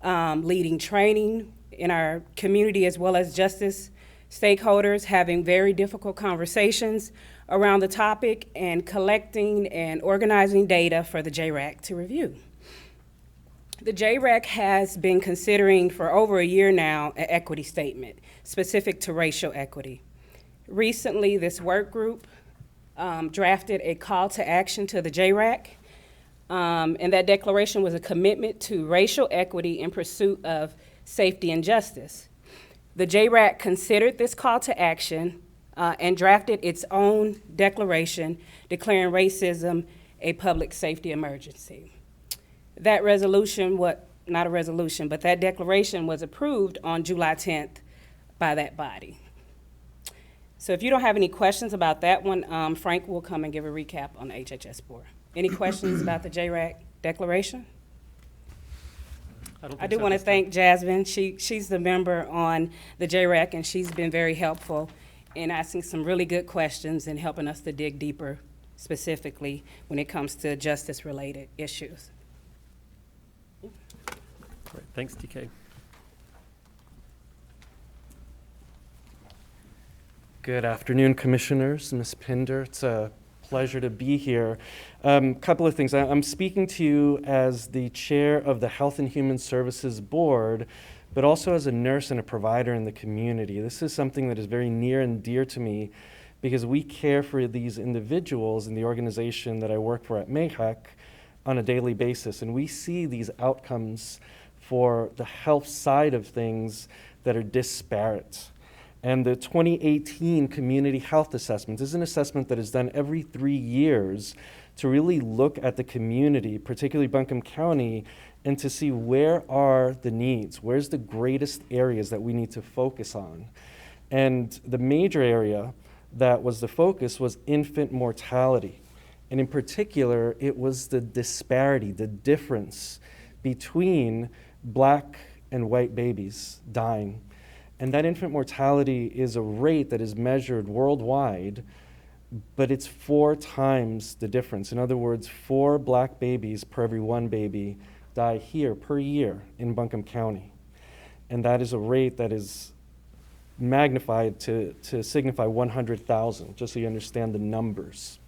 leading training in our community as well as justice stakeholders, having very difficult conversations around the topic and collecting and organizing data for the JRAC to review. The JRAC has been considering for over a year now an equity statement specific to racial equity. Recently, this work group drafted a call to action to the JRAC, and that declaration was a commitment to racial equity in pursuit of safety and justice. The JRAC considered this call to action and drafted its own declaration declaring racism a public safety emergency. That resolution, not a resolution, but that declaration was approved on July 10th by that body. So if you don't have any questions about that one, Frank will come and give a recap on the HHS board. Any questions about the JRAC declaration? I do want to thank Jasmine. She's the member on the JRAC, and she's been very helpful in asking some really good questions and helping us to dig deeper, specifically when it comes to justice-related issues. Great, thanks, DK. Good afternoon, Commissioners, Ms. Pinder. It's a pleasure to be here. Couple of things. I'm speaking to you as the chair of the Health and Human Services Board, but also as a nurse and a provider in the community. This is something that is very near and dear to me because we care for these individuals in the organization that I work for at MAHEC on a daily basis, and we see these outcomes for the health side of things that are disparate. And the 2018 Community Health Assessment is an assessment that is done every 3 years to really look at the community, particularly Buncombe County, and to see where are the needs, where's the greatest areas that we need to focus on. And the major area that was the focus was infant mortality. And in particular, it was the disparity, the difference between Black and white babies dying. And that infant mortality is a rate that is measured worldwide, but it's 4 times the difference. In other words, 4 Black babies per every 1 baby die here per year in Buncombe County. And that is a rate that is magnified to signify 100,000, just so you understand the numbers.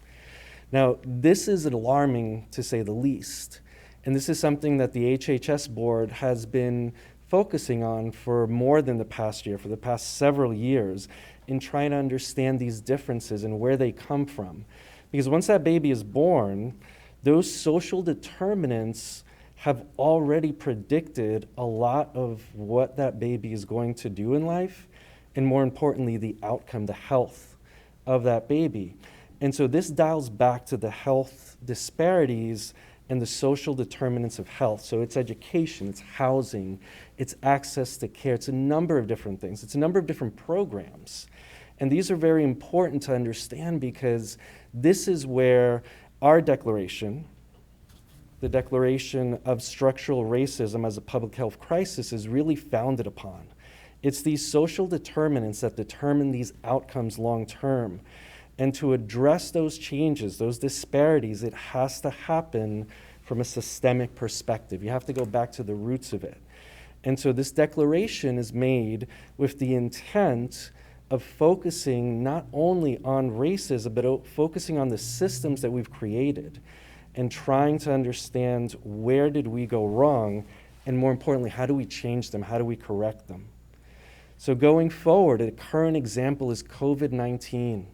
Now, this is alarming to say the least. And this is something that the HHS board has been focusing on for more than the past year, for the past several years, in trying to understand these differences and where they come from. Because once that baby is born, those social determinants have already predicted a lot of what that baby is going to do in life, and more importantly, the outcome, the health of that baby. And so this dials back to the health disparities and the social determinants of health. So it's education, it's housing, it's access to care, it's a number of different things. It's a number of different programs. And these are very important to understand because this is where our declaration, the Declaration of Structural Racism as a Public Health Crisis, is really founded upon. It's these social determinants that determine these outcomes long term. And to address those changes, those disparities, it has to happen from a systemic perspective. You have to go back to the roots of it. And so this declaration is made with the intent of focusing not only on racism, but focusing on the systems that we've created and trying to understand where did we go wrong, and more importantly, how do we change them? How do we correct them? So going forward, a current example is COVID-19.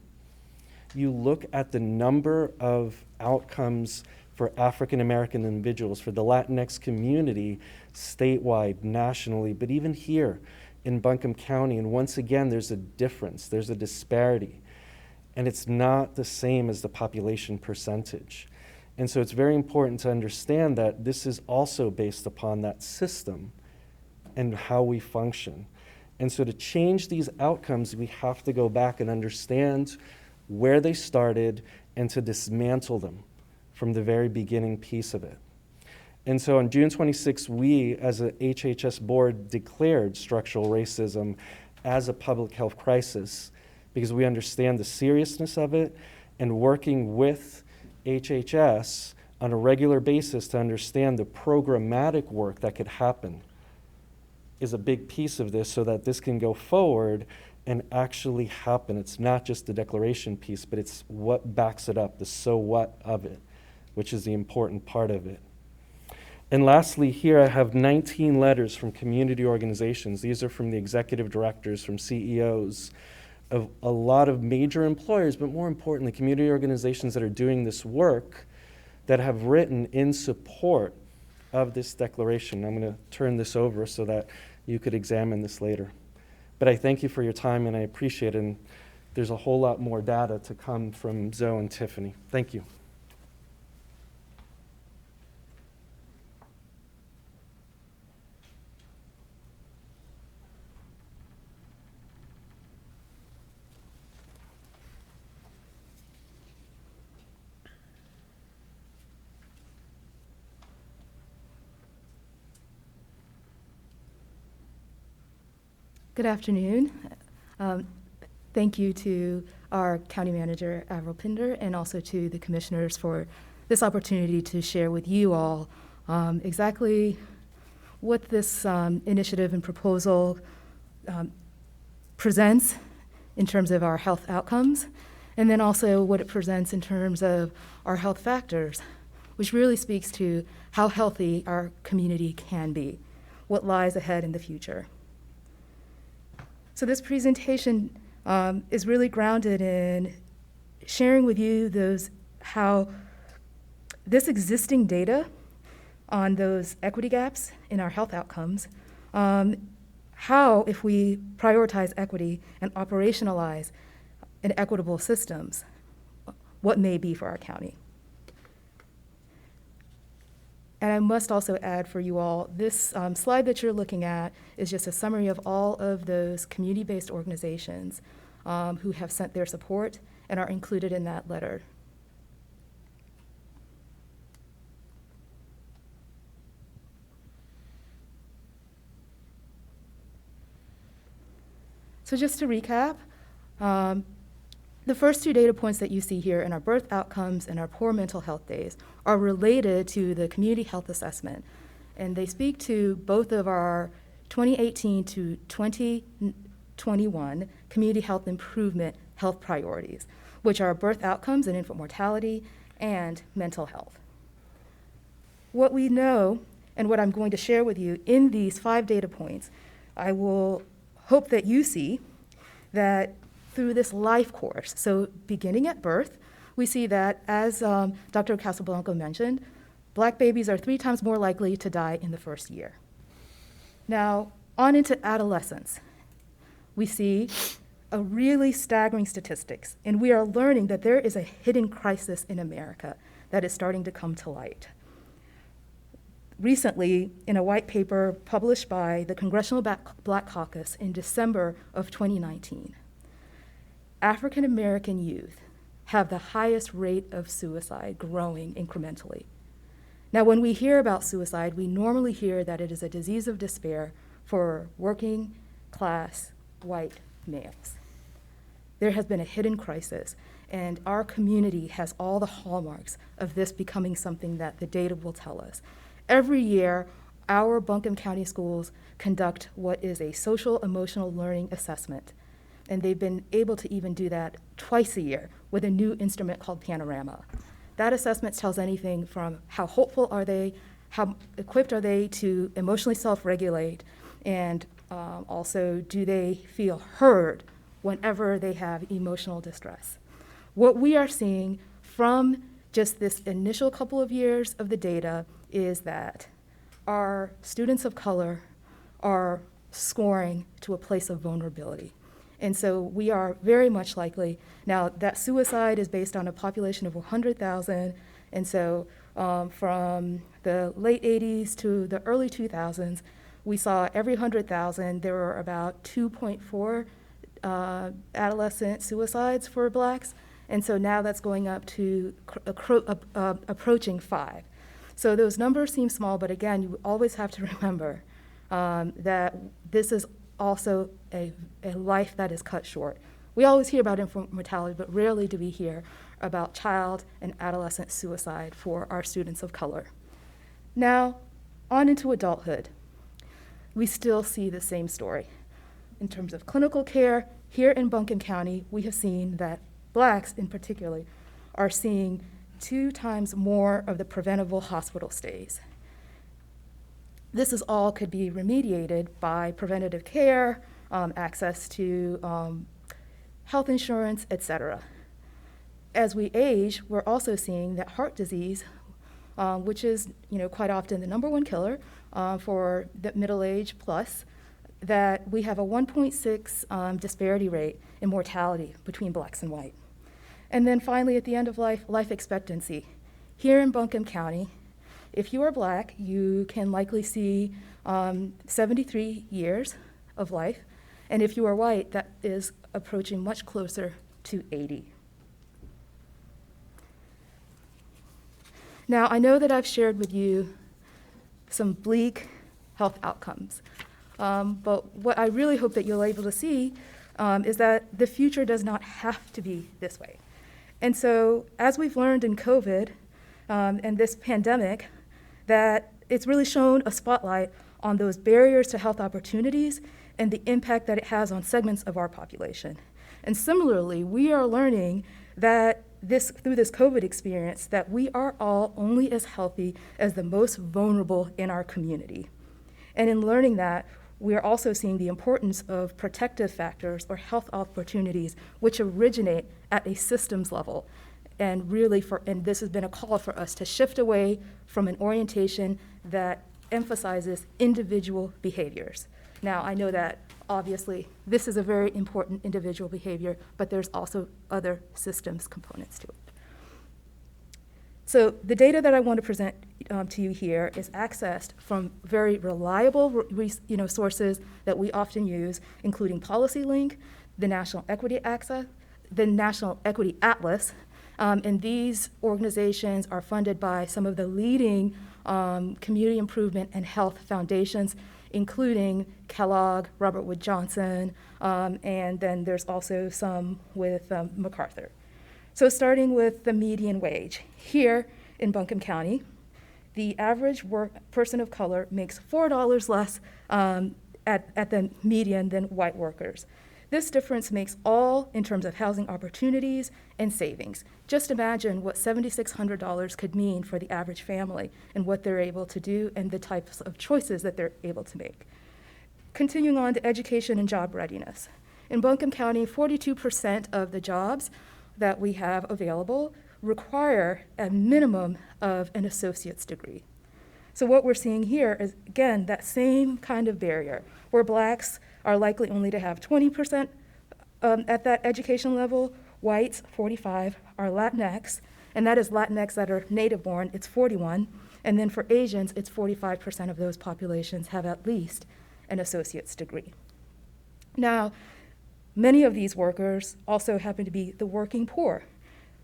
You look at the number of outcomes for African American individuals, for the Latinx community, statewide, nationally, but even here in Buncombe County, and once again, there's a difference, there's a disparity, and it's not the same as the population percentage. And so it's very important to understand that this is also based upon that system and how we function. And so to change these outcomes, we have to go back and understand where they started and to dismantle them from the very beginning piece of it. And so on June 26, we, as a HHS board, declared structural racism as a public health crisis because we understand the seriousness of it, and working with HHS on a regular basis to understand the programmatic work that could happen is a big piece of this so that this can go forward and actually happen. It's not just the declaration piece, but it's what backs it up, the so what of it, which is the important part of it. And lastly, here I have 19 letters from community organizations. These are from the executive directors, from CEOs of a lot of major employers, but more importantly, community organizations that are doing this work that have written in support of this declaration. I'm going to turn this over so that you could examine this later. But I thank you for your time, and I appreciate it. And there's a whole lot more data to come from Zoe and Tiffany. Thank you. Good afternoon. Thank you to our County Manager, Avril Pinder, and also to the commissioners for this opportunity to share with you all exactly what this initiative and proposal presents in terms of our health outcomes, and then also what it presents in terms of our health factors, which really speaks to how healthy our community can be, what lies ahead in the future. So this presentation is really grounded in sharing with you how this existing data on those equity gaps in our health outcomes, how if we prioritize equity and operationalize an equitable systems, what may be for our county. And I must also add for you all, this slide that you're looking at is just a summary of all of those community-based organizations who have sent their support and are included in that letter. So just to recap, the first two data points that you see here in our birth outcomes and our poor mental health days are related to the community health assessment. And they speak to both of our 2018 to 2021 community health improvement health priorities, which are birth outcomes and infant mortality and mental health. What we know and what I'm going to share with you in these 5 data points, I will hope that you see that through this life course. So beginning at birth, we see that, as Dr. Casablanca mentioned, Black babies are 3 times more likely to die in the first year. Now, on into adolescence, we see a really staggering statistics, and we are learning that there is a hidden crisis in America that is starting to come to light. Recently, in a white paper published by the Congressional Black Caucus in December of 2019, African American youth have the highest rate of suicide, growing incrementally. Now, when we hear about suicide, we normally hear that it is a disease of despair for working class white males. There has been a hidden crisis, and our community has all the hallmarks of this becoming something that the data will tell us. Every year, our Buncombe County schools conduct what is a social emotional learning assessment. And they've been able to even do that twice a year with a new instrument called Panorama. That assessment tells anything from how hopeful are they, how equipped are they to emotionally self-regulate, and also do they feel heard whenever they have emotional distress. What we are seeing from just this initial couple of years of the data is that our students of color are scoring to a place of vulnerability. And so we are very much likely, now that suicide is based on a population of 100,000, and so from the late 80s to the early 2000s, we saw every 100,000, there were about 2.4 adolescent suicides for Blacks, and so now that's going up to approaching 5. So those numbers seem small, but again, you always have to remember that this is also a life that is cut short. We always hear about infant mortality, but rarely do we hear about child and adolescent suicide for our students of color. Now, on into adulthood. We still see the same story. In terms of clinical care, here in Buncombe County, we have seen that Blacks in particular are seeing 2 times more of the preventable hospital stays. This is all could be remediated by preventative care, access to health insurance, etc. As we age, we're also seeing that heart disease, which is quite often the #1 killer for the middle age plus, that we have a 1.6 disparity rate in mortality between Blacks and white. And then finally, at the end of life, life expectancy. Here in Buncombe County, if you are Black, you can likely see 73 years of life, and if you are white, that is approaching much closer to 80. Now, I know that I've shared with you some bleak health outcomes, but what I really hope that you'll be able to see is that the future does not have to be this way. And so, as we've learned in COVID and this pandemic, that it's really shown a spotlight on those barriers to health opportunities and the impact that it has on segments of our population. And similarly, we are learning that through this COVID experience, that we are all only as healthy as the most vulnerable in our community. And in learning that, we are also seeing the importance of protective factors or health opportunities which originate at a systems level. And really, and this has been a call for us to shift away from an orientation that emphasizes individual behaviors. Now, I know that obviously this is a very important individual behavior, but there's also other systems components to it. So the data that I want to present to you here is accessed from very reliable sources that we often use, including PolicyLink, the National Equity Atlas, and these organizations are funded by some of the leading community improvement and health foundations, including Kellogg, Robert Wood Johnson, and then there's also some with MacArthur. So starting with the median wage. Here in Buncombe County, the average person of color makes $4 less at the median than white workers. This difference makes all in terms of housing opportunities and savings. Just imagine what $7,600 could mean for the average family and what they're able to do and the types of choices that they're able to make. Continuing on to education and job readiness. In Buncombe County, 42% of the jobs that we have available require a minimum of an associate's degree. So what we're seeing here is, again, that same kind of barrier, where Blacks are likely only to have 20% at that education level, whites, 45, are Latinx, and that is Latinx that are native born, it's 41, and then for Asians, it's 45% of those populations have at least an associate's degree. Now, many of these workers also happen to be the working poor.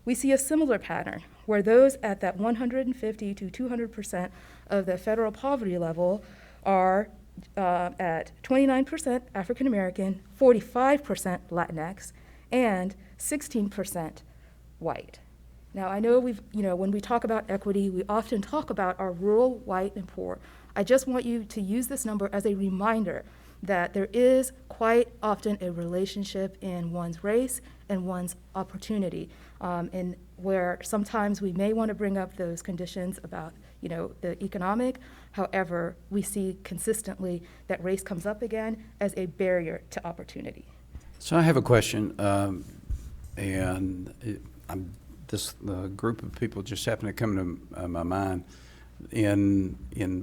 We see a similar pattern where those at that 150 to 200% of the federal poverty level are at 29% African American, 45% Latinx, and 16% white. Now, I know when we talk about equity, we often talk about our rural, white, and poor. I just want you to use this number as a reminder that there is quite often a relationship in one's race and one's opportunity, and where sometimes we may want to bring up those conditions about the economic. However, we see consistently that race comes up again as a barrier to opportunity. So I have a question, this group of people just happened to come to my mind. In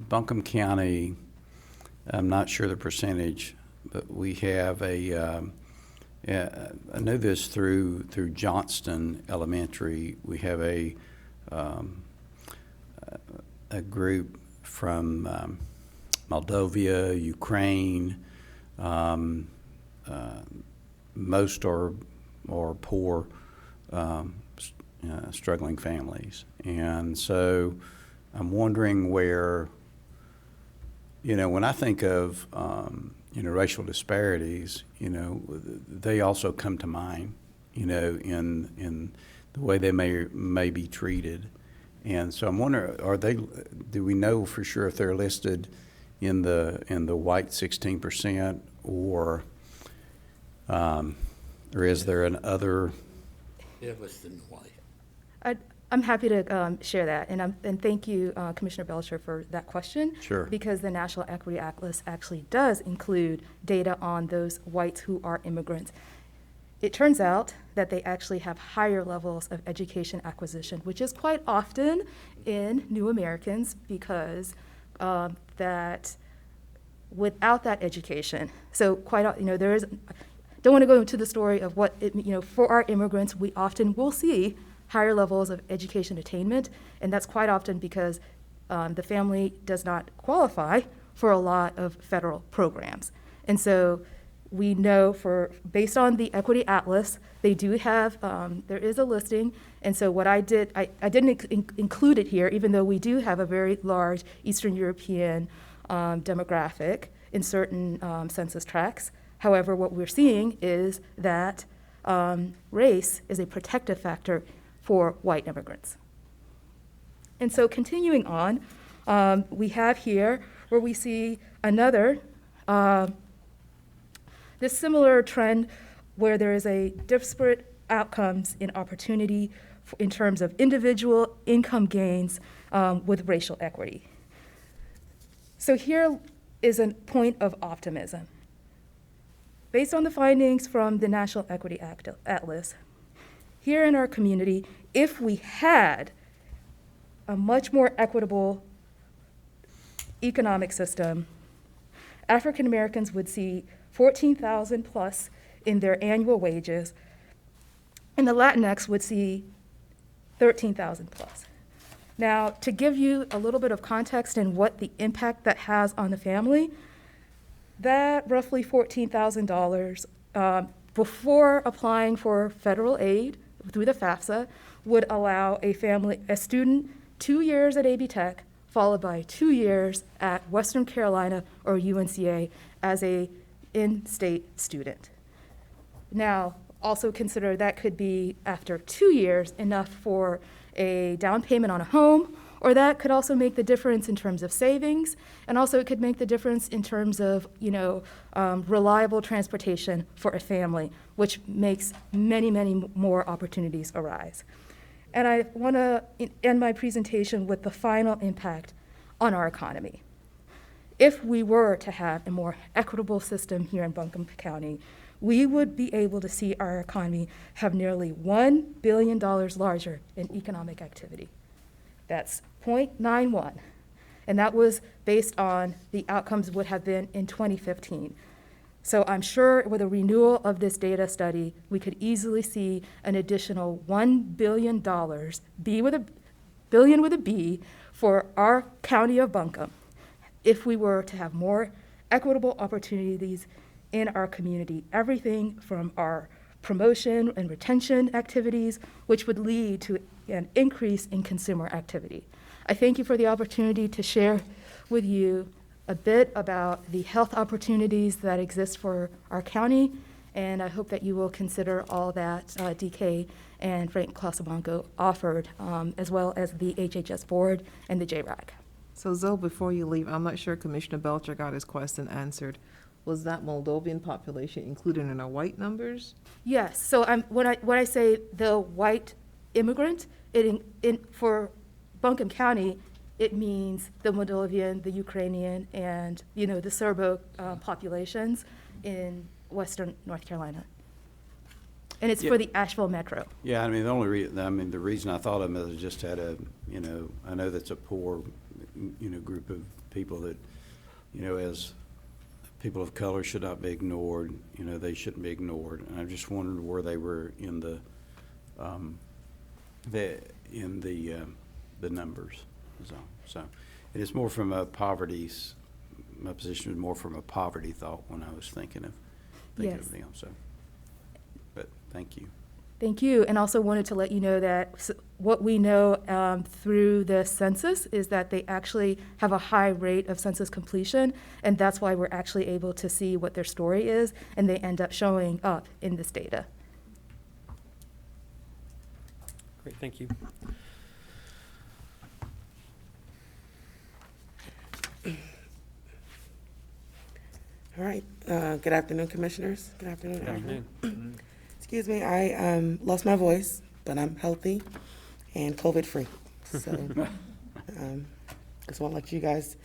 Buncombe County, I'm not sure the percentage, but we have I know this through Johnston Elementary. We have a group from Moldova, Ukraine. Most are poor, struggling families, and so I'm wondering where, when I think of racial disparities, they also come to mind, in the way they may be treated. And so I'm wondering, do we know for sure if they're listed in the white 16%, or is there an other? Yeah, listed in white. I'm happy to share that, and thank you, Commissioner Belcher, for that question. Sure. Because the National Equity Atlas actually does include data on those whites who are immigrants. It turns out that they actually have higher levels of education acquisition, which is quite often in new Americans, because that without that education, so there is. Don't want to go into the story of what for our immigrants, we often will see higher levels of education attainment, and that's quite often because the family does not qualify for a lot of federal programs. And so we know based on the Equity Atlas, they do have, there is a listing, and so what I did, I didn't include it here, even though we do have a very large Eastern European demographic in certain census tracts. However, what we're seeing is that race is a protective factor for white immigrants. And so continuing on, we have here where we see another, this similar trend where there is a disparate outcomes in opportunity in terms of individual income gains with racial equity. So here is a point of optimism. Based on the findings from the National Equity Atlas, here in our community, if we had a much more equitable economic system, African Americans would see $14,000 plus in their annual wages, and the Latinx would see $13,000 plus. Now, to give you a little bit of context and what the impact that has on the family, that roughly $14,000 before applying for federal aid through the FAFSA would allow a student 2 years at AB Tech, followed by 2 years at Western Carolina or UNCA as a in-state student. Now, also consider that could be, after 2 years, enough for a down payment on a home, or that could also make the difference in terms of savings, and also it could make the difference in terms of reliable transportation for a family, which makes many, many more opportunities arise. And I want to end my presentation with the final impact on our economy. If we were to have a more equitable system here in Buncombe County, we would be able to see our economy have nearly $1 billion larger in economic activity. That's 0.91, and that was based on the outcomes would have been in 2015. So I'm sure with a renewal of this data study, we could easily see an additional $1 billion, billion with a B, for our county of Buncombe, if we were to have more equitable opportunities in our community, everything from our promotion and retention activities, which would lead to an increase in consumer activity. I thank you for the opportunity to share with you a bit about the health opportunities that exist for our county, and I hope that you will consider all that DK and Frank Clausabanco offered, as well as the HHS board and the JRAC. So Zoe, before you leave, I'm not sure Commissioner Belcher got his question answered. Was that Moldovan population included in our white numbers? Yes, so when I say the white immigrant, for Buncombe County, it means the Moldovan, the Ukrainian, and the Serbo populations in Western North Carolina. And it's for the Asheville Metro. Yeah, the reason I thought of it is just had I know that's a poor, group of people that, as people of color should not be ignored. You know, they shouldn't be ignored. And I just wondered where they were in the numbers. So it is more from a my position was more from a poverty thought when I was thinking of Yes. them. So, but thank you. Thank you. And also wanted to let you know that what we know through the census is that they actually have a high rate of census completion, and that's why we're actually able to see what their story is, and they end up showing up in this data. Great, thank you. All right. Good afternoon, Commissioners. Good afternoon, everyone. Excuse me, I lost my voice, but I'm healthy and COVID-free. So just want to let you guys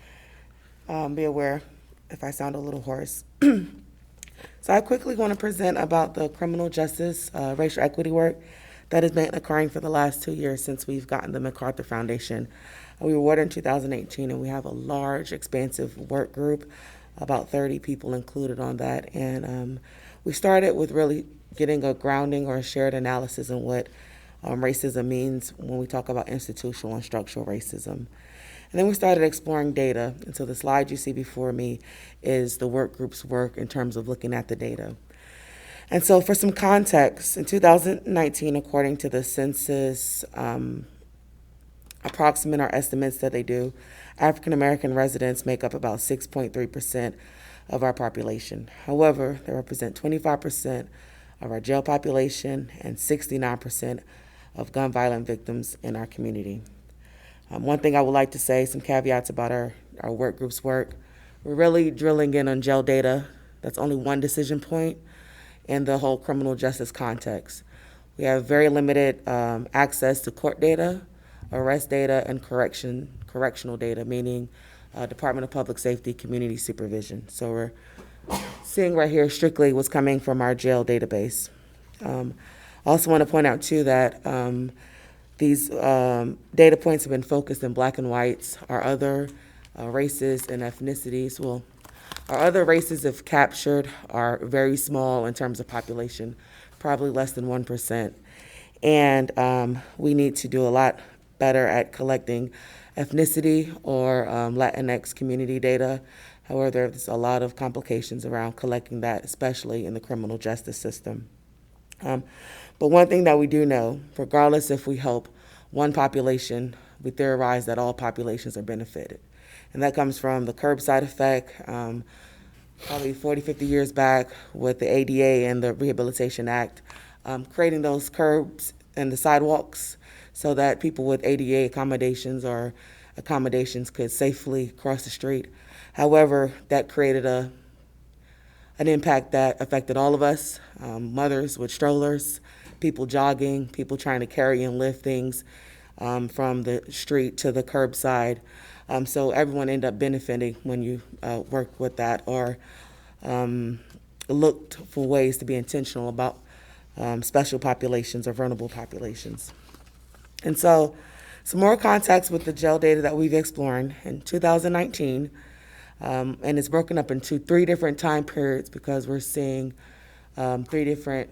be aware if I sound a little hoarse. So I quickly want to present about the criminal justice racial equity work that has been occurring for the last 2 years since we've gotten the MacArthur Foundation. We were awarded in 2018, and we have a large, expansive work group, about 30 people included on that. And we started with really getting a grounding or a shared analysis on what racism means when we talk about institutional and structural racism. And then we started exploring data. And so the slide you see before me is the work group's work in terms of looking at the data. And so for some context, in 2019, according to the census approximate or estimates that they do, African American residents make up about 6.3% of our population. However, they represent 25% of our jail population and 69% of gun violence victims in our community. One thing I would like to say, some caveats about our work group's work. We're really drilling in on jail data. That's only one decision point in the whole criminal justice context. We have very limited access to court data, arrest data, and correctional data, meaning Department of Public Safety, community supervision. So we're seeing right here strictly what's coming from our jail database. I also want to point out too that these data points have been focused in black and whites. Our other races and ethnicities, well, our other races, if captured, are very small in terms of population, probably less than 1%. And we need to do a lot better at collecting ethnicity or Latinx community data. However, there's a lot of complications around collecting that, especially in the criminal justice system. But one thing that we do know, regardless if we help one population, we theorize that all populations are benefited. And that comes from the curbside effect, probably 40, 50 years back with the ADA and the Rehabilitation Act, creating those curbs and the sidewalks so that people with ADA accommodations could safely cross the street. However, that created an impact that affected all of us, mothers with strollers, people jogging, people trying to carry and lift things from the street to the curbside. So everyone ended up benefiting when you worked with that or looked for ways to be intentional about special populations or vulnerable populations. And so some more context with the jail data that we've explored in 2019, and it's broken up into 3 different time periods because we're seeing 3 different,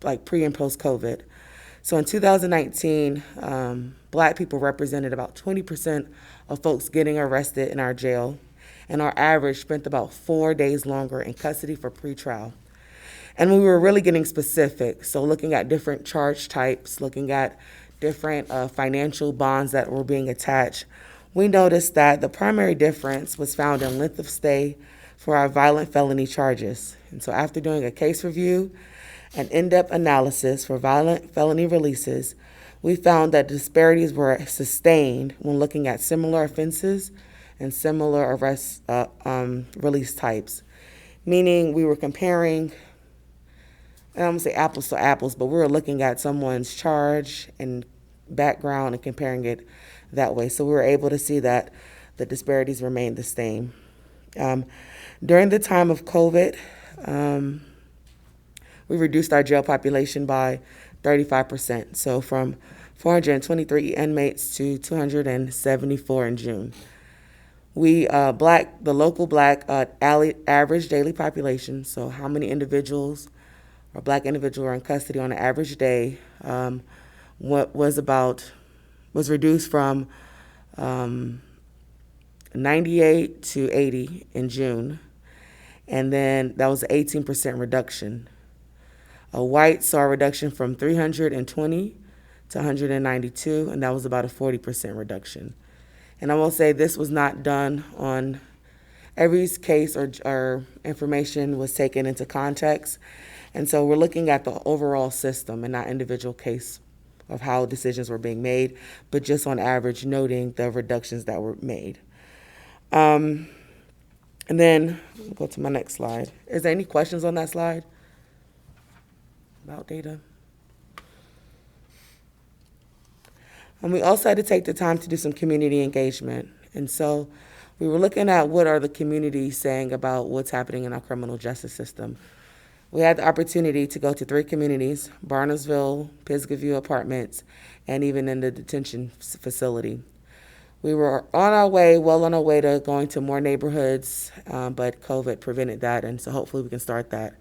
like pre and post COVID. So in 2019, Black people represented about 20% of folks getting arrested in our jail, and our average spent about 4 days longer in custody for pretrial. And we were really getting specific, so looking at different charge types, looking at different financial bonds that were being attached, we noticed that the primary difference was found in length of stay for our violent felony charges. And so after doing a case review and in-depth analysis for violent felony releases, we found that disparities were sustained when looking at similar offenses and similar arrest release types, meaning we were comparing, I don't want to say apples to apples, but we were looking at someone's charge and background and comparing it that way. So we were able to see that the disparities remained the same. During the time of COVID, we reduced our jail population by 35%. So from 423 inmates to 274 in June. the local black average daily population, so how many individuals or black individuals are in custody on an average day, was reduced from 98 to 80 in June, and then that was an 18% reduction. White saw a reduction from 320 to 192, and that was about a 40% reduction. And I will say this was not done on every case, or information was taken into context. And so we're looking at the overall system and not individual case of how decisions were being made, but just on average noting the reductions that were made. And then we'll go to my next slide. Is there any questions on that slide about data? And we also had to take the time to do some community engagement. And so we were looking at what are the communities saying about what's happening in our criminal justice system. We had the opportunity to go to 3 communities, Barnesville, Pisgah View Apartments, and even in the detention facility. We were well on our way to going to more neighborhoods, but COVID prevented that, and so hopefully we can start that.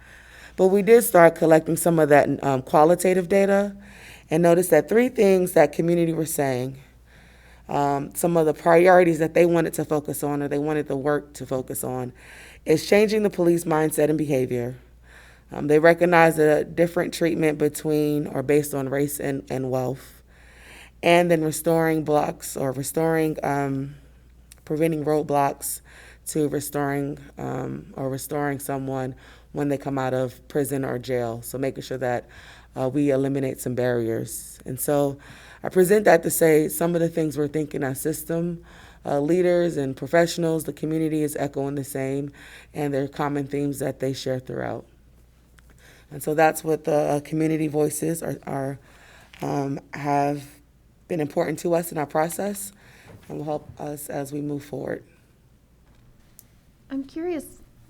But we did start collecting some of that qualitative data, and noticed that 3 things that community were saying, some of the priorities that they wanted to focus on, or they wanted the work to focus on, is changing the police mindset and behavior. They recognize a different treatment between or based on race and wealth, and then restoring blocks, or preventing roadblocks to restoring someone when they come out of prison or jail. So making sure that we eliminate some barriers. And so I present that to say some of the things we're thinking as system leaders and professionals, the community is echoing the same, and there are common themes that they share throughout. And so that's what the community voices have been important to us in our process, and will help us as we move forward. I'm curious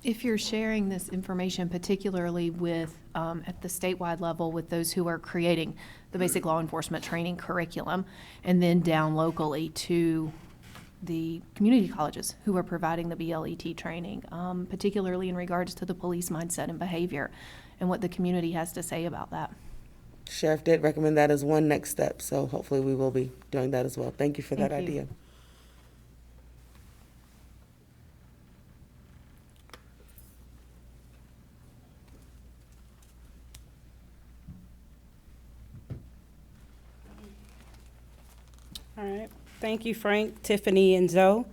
if you're sharing this information particularly with, at the statewide level, with those who are creating the basic law enforcement training curriculum, and then down locally to the community colleges who are providing the BLET training, particularly in regards to the police mindset and behavior, and what the community has to say about that. Sheriff did recommend that as one next step, so hopefully we will be doing that as well. Thank you for that idea. All right. Thank you, Frank, Tiffany, and Zoe.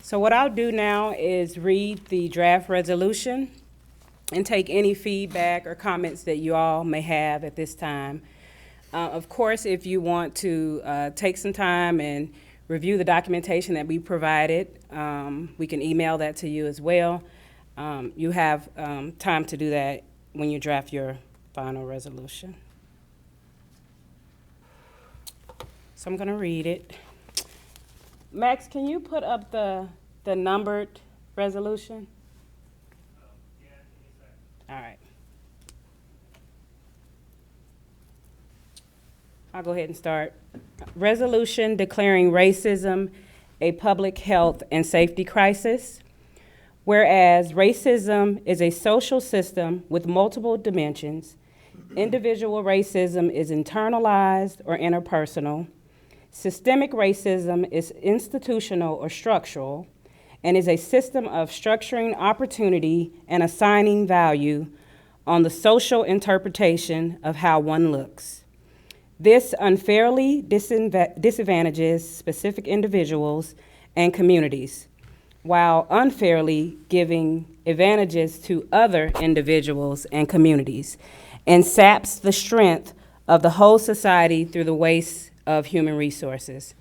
So what I'll do now is read the draft resolution and take any feedback or comments that you all may have at this time. Of course, if you want to take some time and review the documentation that we provided, we can email that to you as well. You have time to do that when you draft your final resolution. So I'm going to read it. Max, can you put up the numbered resolution? All right. I'll go ahead and start. Resolution declaring racism a public health and safety crisis. Whereas racism is a social system with multiple dimensions, individual racism is internalized or interpersonal. Systemic racism is institutional or structural, and is a system of structuring opportunity and assigning value on the social interpretation of how one looks. This unfairly disadvantages specific individuals and communities, while unfairly giving advantages to other individuals and communities, and saps the strength of the whole society through the waste of human resources.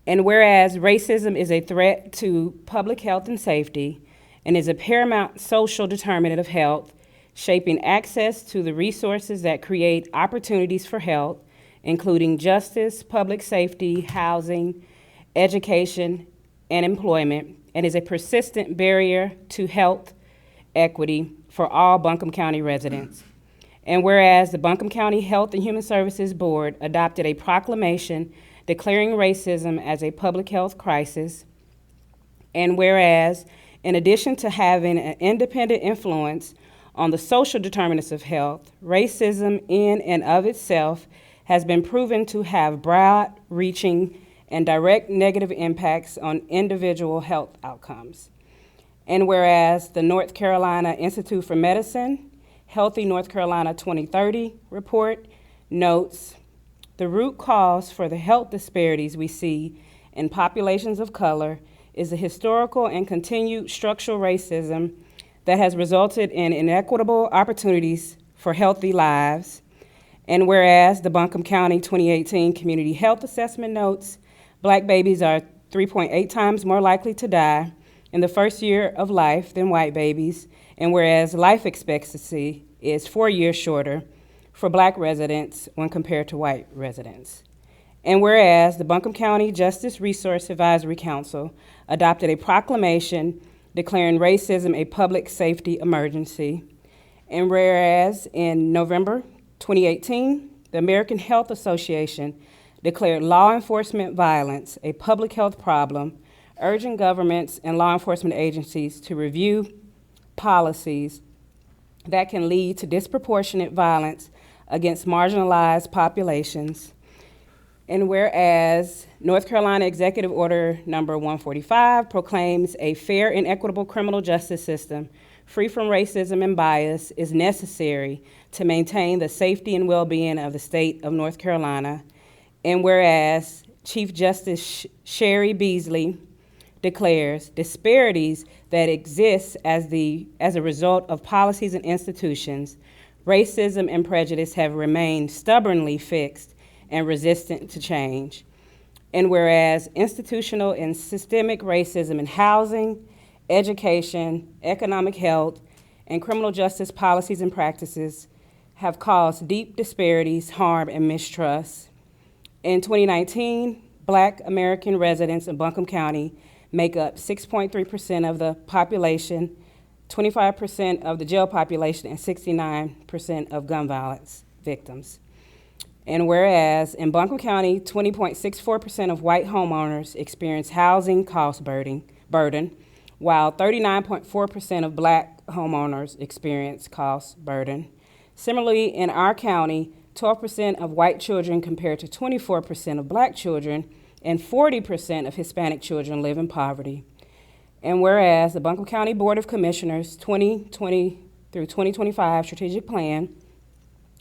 And whereas racism is a threat to public health and safety, and is a paramount social determinant of health, shaping access to the resources that create opportunities for health, including justice, public safety, housing, education, and employment, and is a persistent barrier to health equity for all Buncombe County residents. And whereas the Buncombe County Health and Human Services Board adopted a proclamation declaring racism as a public health crisis, And whereas, in addition to having an independent influence on the social determinants of health, racism in and of itself has been proven to have broad-reaching and direct negative impacts on individual health outcomes. And whereas the North Carolina Institute for Medicine Healthy North Carolina 2030 report notes, the root cause for the health disparities we see in populations of color is the historical and continued structural racism that has resulted in inequitable opportunities for healthy lives. And whereas the Buncombe County 2018 Community Health Assessment notes, Black babies are 3.8 times more likely to die in the first year of life than white babies, and whereas life expectancy is 4 years shorter for Black residents when compared to white residents. And whereas the Buncombe County Justice Resource Advisory Council adopted a proclamation declaring racism a public safety emergency, and whereas in November 2018, the American Health Association declared law enforcement violence a public health problem, urging governments and law enforcement agencies to review policies that can lead to disproportionate violence against marginalized populations. And whereas North Carolina Executive Order number 145 proclaims a fair and equitable criminal justice system free from racism and bias is necessary to maintain the safety and well-being of the state of North Carolina. And whereas Chief Justice Sherry Beasley declares disparities that exist as a result of policies and institutions, racism and prejudice have remained stubbornly fixed and resistant to change. And whereas institutional and systemic racism in housing, education, economic health, and criminal justice policies and practices have caused deep disparities, harm, and mistrust. In 2019, Black American residents in Buncombe County make up 6.3% of the population, 25% of the jail population, and 69% of gun violence victims. And whereas in Buncombe County, 20.64% of white homeowners experience housing cost burden, while 39.4% of Black homeowners experience cost burden. Similarly, in our county, 12% of white children compared to 24% of Black children, and 40% of Hispanic children live in poverty. And whereas the Buncombe County Board of Commissioners 2020 through 2025 strategic plan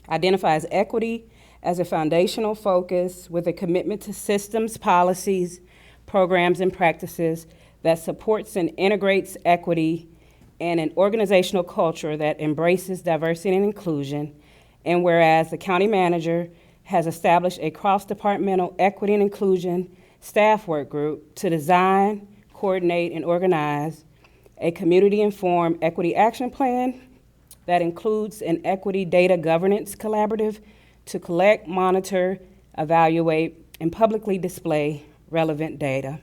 identifies equity as a foundational focus with a commitment to systems, policies, programs, and practices that supports and integrates equity and an organizational culture that embraces diversity and inclusion. And whereas the county manager has established a cross-departmental equity and inclusion staff work group to design, coordinate, and organize a community-informed equity action plan that includes an equity data governance collaborative to collect, monitor, evaluate, and publicly display relevant data.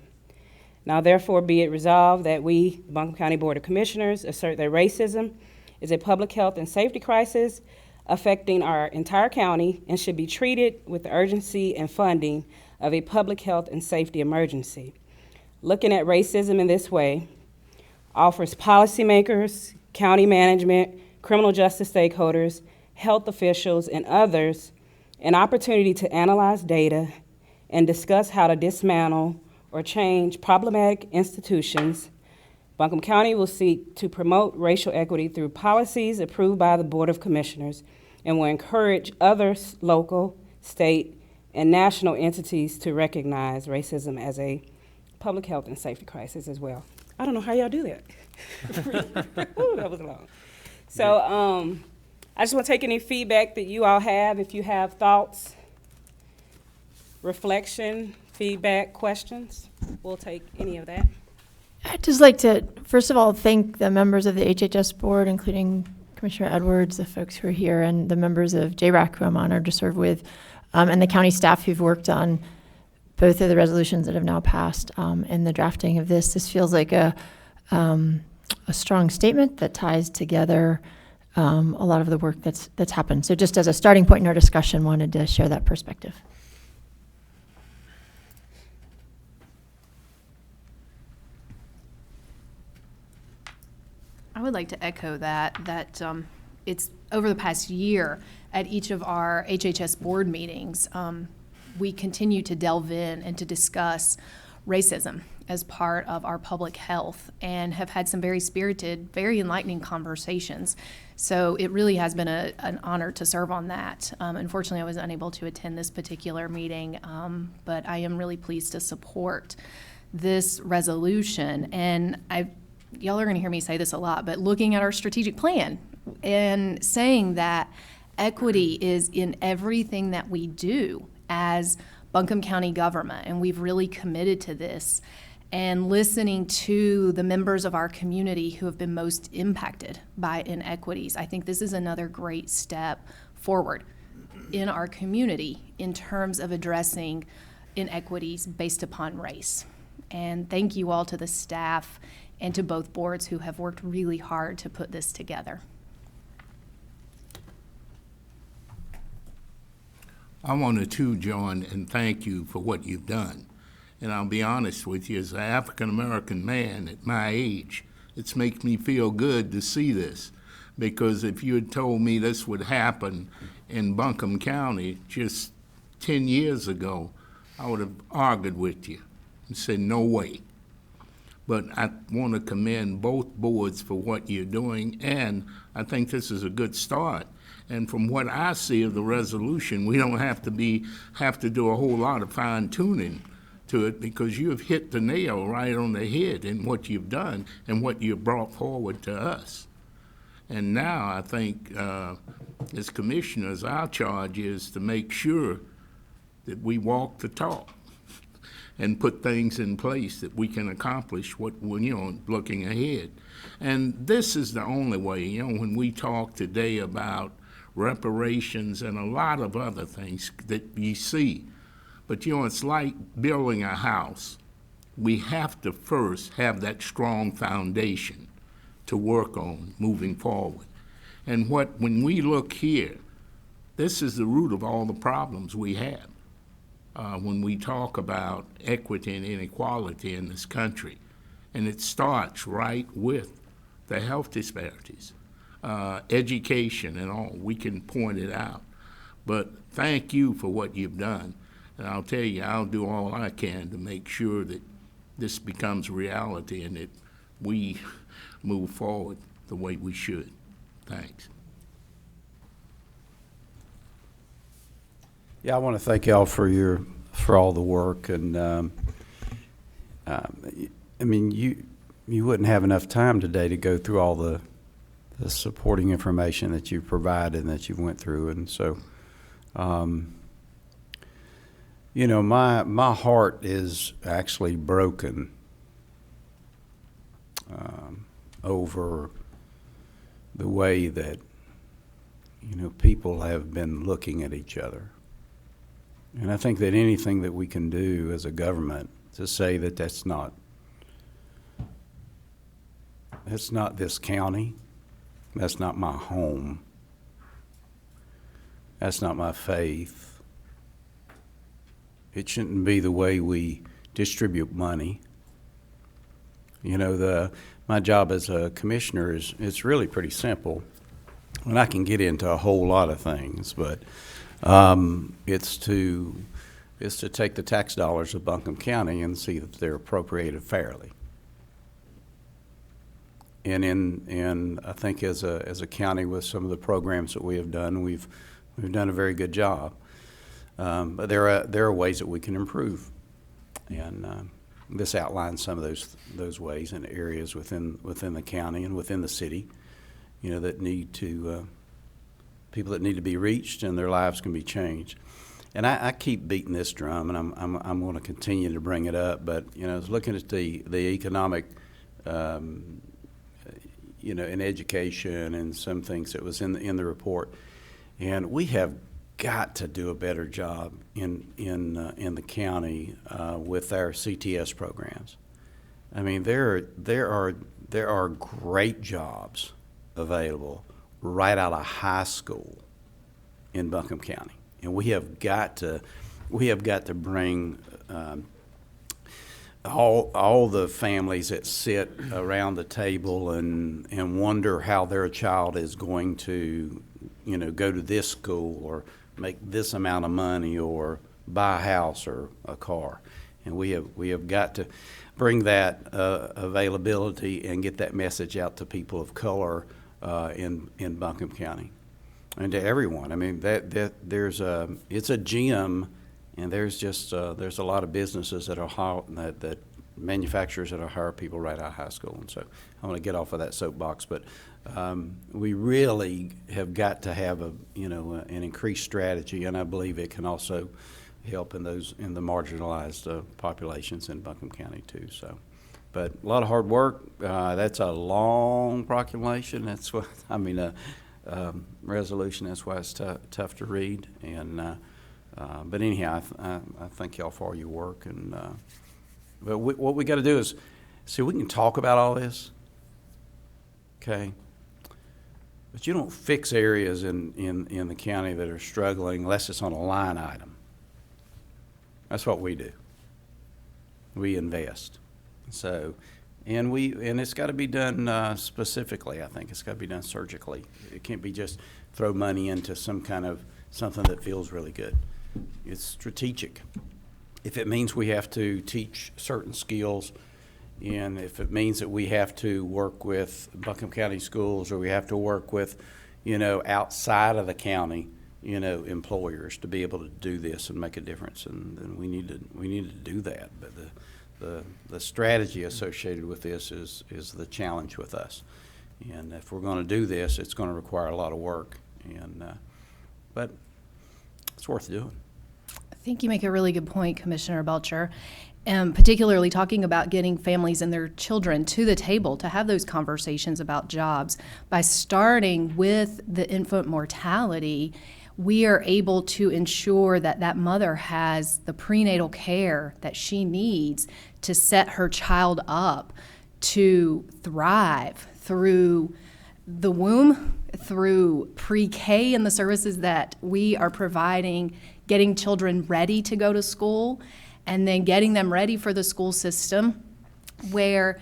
Now therefore be it resolved that we, the Buncombe County Board of Commissioners, assert that racism is a public health and safety crisis affecting our entire county and should be treated with the urgency and funding of a public health and safety emergency. Looking at racism in this way offers policymakers, county management, criminal justice stakeholders, health officials, and others an opportunity to analyze data and discuss how to dismantle or change problematic institutions. Buncombe County will seek to promote racial equity through policies approved by the Board of Commissioners and will encourage other local, state, and national entities to recognize racism as a public health and safety crisis as well. I don't know how y'all do that. Ooh, that was long. So I just want to take any feedback that you all have. If you have thoughts, reflection, feedback, questions, we'll take any of that. I'd just like to, first of all, thank the members of the HHS board, including Commissioner Edwards, the folks who are here, and the members of JRAC, who I'm honored to serve with, and the county staff who've worked on both of the resolutions that have now passed and the drafting of this. This feels like a strong statement that ties together a lot of the work that's happened. So just as a starting point in our discussion, wanted to share that perspective. would like to echo that it's over the past year at each of our HHS board meetings, we continue to delve in and to discuss racism as part of our public health and have had some very spirited, very enlightening conversations. So it really has been an honor to serve on that. Unfortunately, I was unable to attend this particular meeting, but I am really pleased to support this resolution. And y'all are going to hear me say this a lot, but looking at our strategic plan and saying that equity is in everything that we do as Buncombe County government, and we've really committed to this, and listening to the members of our community who have been most impacted by inequities. I think this is another great step forward in our community in terms of addressing inequities based upon race. And thank you all to the staff and to both boards who have worked really hard to put this together. I wanted to, John, and thank you for what you've done. And I'll be honest with you, as an African-American man at my age, it's makes me feel good to see this. Because if you had told me this would happen in Buncombe County just 10 years ago, I would have argued with you and said, no way. But I want to commend both boards for what you're doing, and I think this is a good start. And from what I see of the resolution, we don't have to do a whole lot of fine tuning to it, because you have hit the nail right on the head in what you've done and what you've brought forward to us. And now I think as commissioners, our charge is to make sure that we walk the talk and put things in place that we can accomplish what we're, looking ahead. And this is the only way, when we talk today about reparations and a lot of other things that you see. But it's like building a house. We have to first have that strong foundation to work on moving forward. And when we look here, this is the root of all the problems we have. When we talk about equity and inequality in this country. And it starts right with the health disparities. Education and all, we can point it out. But thank you for what you've done. And I'll tell you, I'll do all I can to make sure that this becomes reality and that we move forward the way we should. Thanks. Yeah, I want to thank y'all for all the work, and I mean, you wouldn't have enough time today to go through all the supporting information that you provided and that you went through, and so my heart is actually broken over the way that people have been looking at each other. And I think that anything that we can do as a government to say that that's not this county, that's not my home, that's not my faith, it shouldn't be the way we distribute money. My job as a commissioner it's really pretty simple, and I can get into a whole lot of things, but it's to take the tax dollars of Buncombe County and see that they're appropriated fairly. And I think as a county, with some of the programs that we have done, we've done a very good job. But there are ways that we can improve, and this outlines some of those ways and areas within the county and within the city, that need to people that need to be reached and their lives can be changed. And I keep beating this drum, and I'm going to continue to bring it up. But I was looking at the economic, in education and some things that was in the report, and we have got to do a better job in the county with our CTS programs. I mean, there are great jobs available right out of high school in Buncombe County, and we have got to bring all the families that sit around the table and wonder how their child is going to, go to this school or make this amount of money or buy a house or a car. And we have got to bring that availability and get that message out to people of color in Buncombe County and to everyone. I mean, it's a gym, and there's a lot of businesses that are that manufacturers that are hire people right out of high school. And so I want to get off of that soapbox, but we really have got to have an increased strategy, and I believe it can also help in the marginalized populations in Buncombe County too. So, but a lot of hard work. That's a long proclamation. That's what resolution. That's why it's tough to read. And but anyhow, I thank y'all for all your work. And but what we got to do is see, we can talk about all this, okay? But you don't fix areas in the county that are struggling unless it's on a line item. That's what we do. We invest. So, and it's got to be done specifically. I think it's got to be done surgically. It can't be just throw money into some kind of something that feels really good. It's strategic. If it means we have to teach certain skills, and if it means that we have to work with Buncombe County schools, or we have to work with, outside of the county, employers to be able to do this and make a difference, and then we need to do that. But the strategy associated with this is the challenge with us. And if we're going to do this, it's going to require a lot of work, but it's worth doing. I think you make a really good point, Commissioner Belcher, and particularly talking about getting families and their children to the table to have those conversations about jobs. By starting with the infant mortality, we are able to ensure that that mother has the prenatal care that she needs to set her child up to thrive through the womb, through pre-K and the services that we are providing, getting children ready to go to school, and then getting them ready for the school system, where,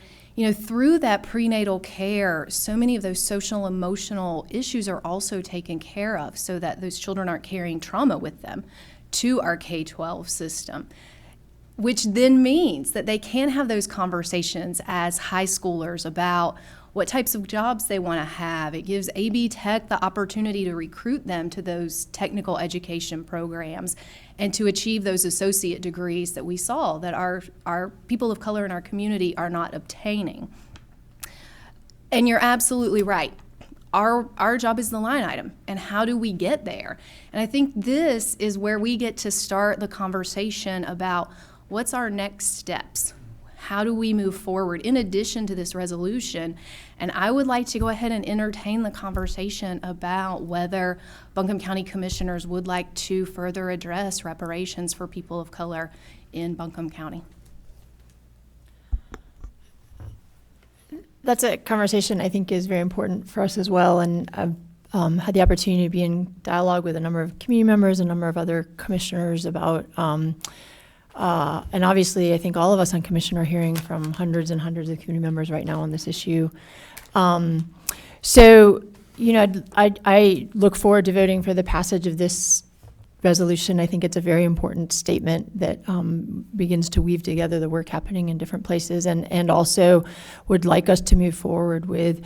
through that prenatal care, so many of those social emotional issues are also taken care of so that those children aren't carrying trauma with them to our K-12 system, which then means that they can have those conversations as high schoolers about what types of jobs they want to have. It gives AB Tech the opportunity to recruit them to those technical education programs and to achieve those associate degrees that we saw that our people of color in our community are not obtaining. And you're absolutely right. Our job is the line item, and how do we get there? And I think this is where we get to start the conversation about what's our next steps. How do we move forward in addition to this resolution? And I would like to go ahead and entertain the conversation about whether Buncombe County Commissioners would like to further address reparations for people of color in Buncombe County. That's a conversation I think is very important for us as well. And I've had the opportunity to be in dialogue with a number of community members, a number of other commissioners about and obviously, I think all of us on commission are hearing from hundreds and hundreds of community members right now on this issue. So, I look forward to voting for the passage of this resolution. I think it's a very important statement that begins to weave together the work happening in different places, and also would like us to move forward with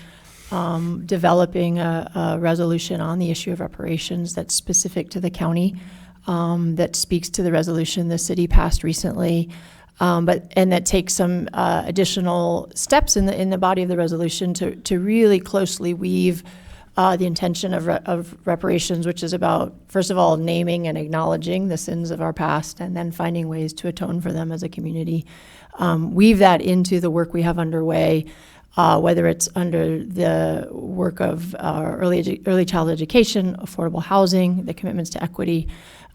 developing a resolution on the issue of reparations that's specific to the county. That speaks to the resolution the city passed recently, and that takes some additional steps in the body of the resolution to really closely weave the intention of reparations, which is about, first of all, naming and acknowledging the sins of our past, and then finding ways to atone for them as a community. Weave that into the work we have underway, whether it's under the work of early child education, affordable housing, the commitments to equity,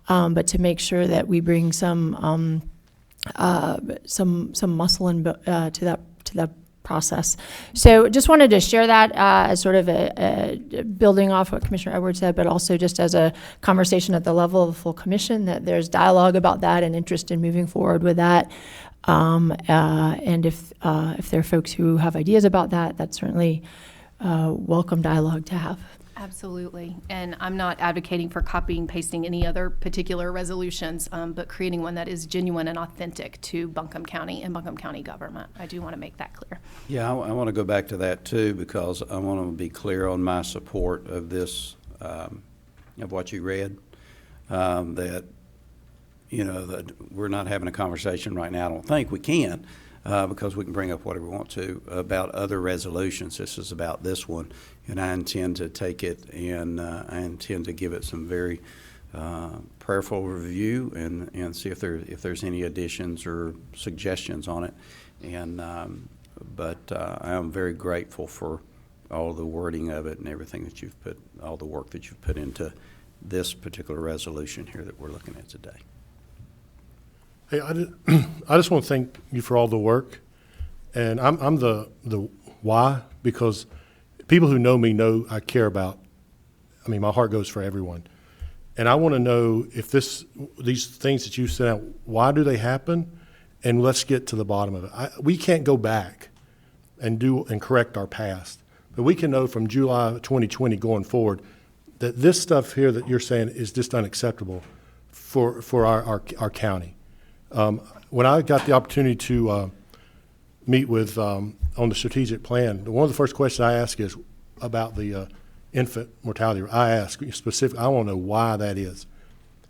but to make sure that we bring some muscle to that process. So just wanted to share that as sort of a building off what Commissioner Edwards said, but also just as a conversation at the level of the full commission, that there's dialogue about that and interest in moving forward with that. And if there are folks who have ideas about that, that's certainly welcome dialogue to have. Absolutely. And I'm not advocating for copying, pasting any other particular resolutions, but creating one that is genuine and authentic to Buncombe County and Buncombe County government. I do want to make that clear. Yeah, I want to go back to that too, because I want to be clear on my support of this, of what you read, that, you know, that we're not having a conversation right now. I don't think we can, because we can bring up whatever we want to about other resolutions. This is about this one, and I intend to take it and I intend to give it some very prayerful review and see if there's any additions or suggestions on it. And but I am very grateful for all the wording of it and everything that you've put, all the work that you've put into this particular resolution here that we're looking at today. Hey, I just want to thank you for all the work, and I'm the why, because people who know me know I care about, I mean, my heart goes for everyone. And I want to know if these things that you set out, why do they happen? And let's get to the bottom of it. We can't go back and correct our past, but we can know from July 2020 going forward that this stuff here that you're saying is just unacceptable for our county. When I got the opportunity to meet with, on the strategic plan, one of the first questions I ask is about the infant mortality. I ask specifically, I want to know why that is.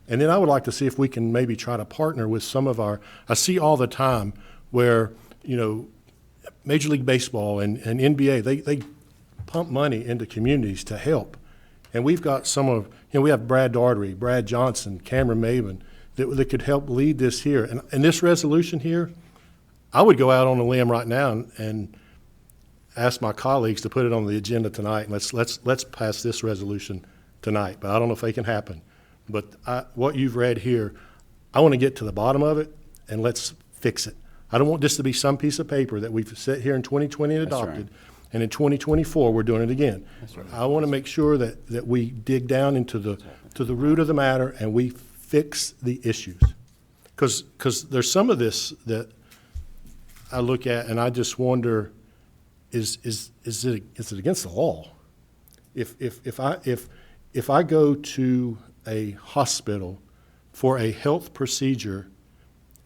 And then I would like to see if we can maybe try to partner with some of I see all the time where, you know, Major League Baseball and NBA, they pump money into communities to help. And we've got we have Brad Daugherty, Brad Johnson, Cameron Maven, that could help lead this here. And this resolution here, I would go out on a limb right now and ask my colleagues to put it on the agenda tonight, and let's pass this resolution tonight. But I don't know if they can happen. But what you've read here, I want to get to the bottom of it, and let's fix it. I don't want this to be some piece of paper that we've set here in 2020 and adopted, right, and in 2024 we're doing it again. Right. I want to make sure that we dig down into the root of the matter and we fix the issues. Because there's some of this that I look at and I just wonder, is it against the law? If I go to a hospital for a health procedure,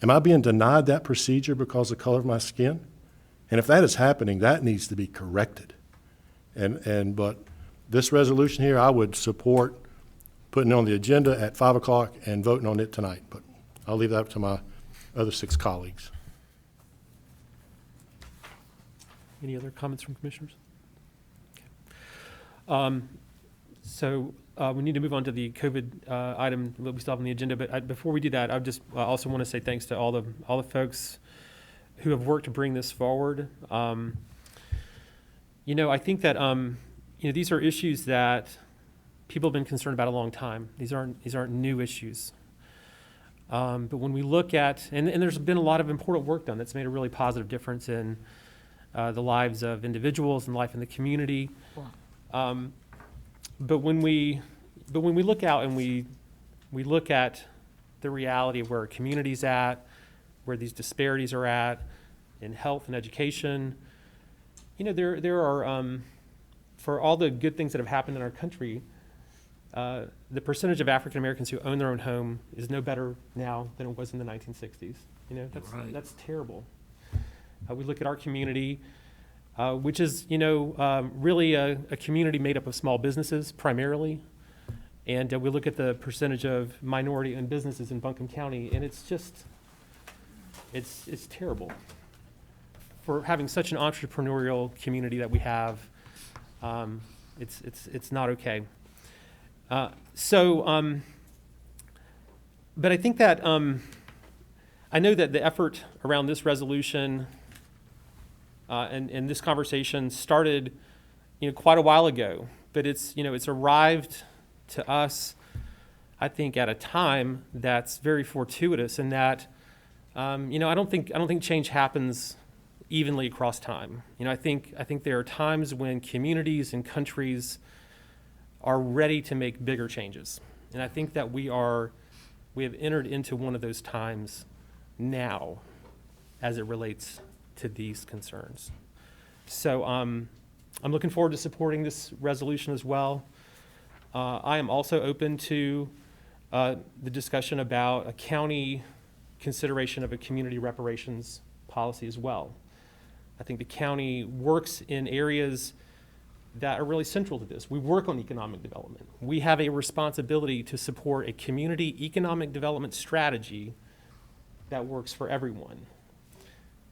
am I being denied that procedure because of the color of my skin? And if that is happening, that needs to be corrected. But this resolution here, I would support putting it on the agenda at 5 o'clock and voting on it tonight. But I'll leave that up to my other 6 colleagues. Any other comments from commissioners? Okay. So we need to move on to the COVID item that we still have on the agenda. But before we do that, I just also want to say thanks to all the folks who have worked to bring this forward. You know, I think that you know, these are issues that people have been concerned about a long time. These aren't new issues. But when we look at, and there's been a lot of important work done that's made a really positive difference in the lives of individuals and life in the community. But when we look out and we look at the reality of where our community's at, where these disparities are at in health and education, you know, there are, for all the good things that have happened in our country, the percentage of African Americans who own their own home is no better now than it was in the 1960s. You know, that's terrible. We look at our community, which is, you know, really a community made up of small businesses primarily. And we look at the percentage of minority-owned businesses in Buncombe County, and it's just, it's terrible. For having such an entrepreneurial community that we have, it's not okay. But I think that, I know that the effort around this resolution and this conversation started, you know, quite a while ago, but it's, you know, it's arrived to us, I think, at a time that's very fortuitous, in that, you know, I don't think change happens evenly across time. You know, I think there are times when communities and countries are ready to make bigger changes, and I think that we have entered into one of those times now as it relates to these concerns. So I'm looking forward to supporting this resolution as well. I am also open to the discussion about a county consideration of a community reparations policy as well. I think the county works in areas that are really central to this. We work on economic development. We have a responsibility to support a community economic development strategy that works for everyone.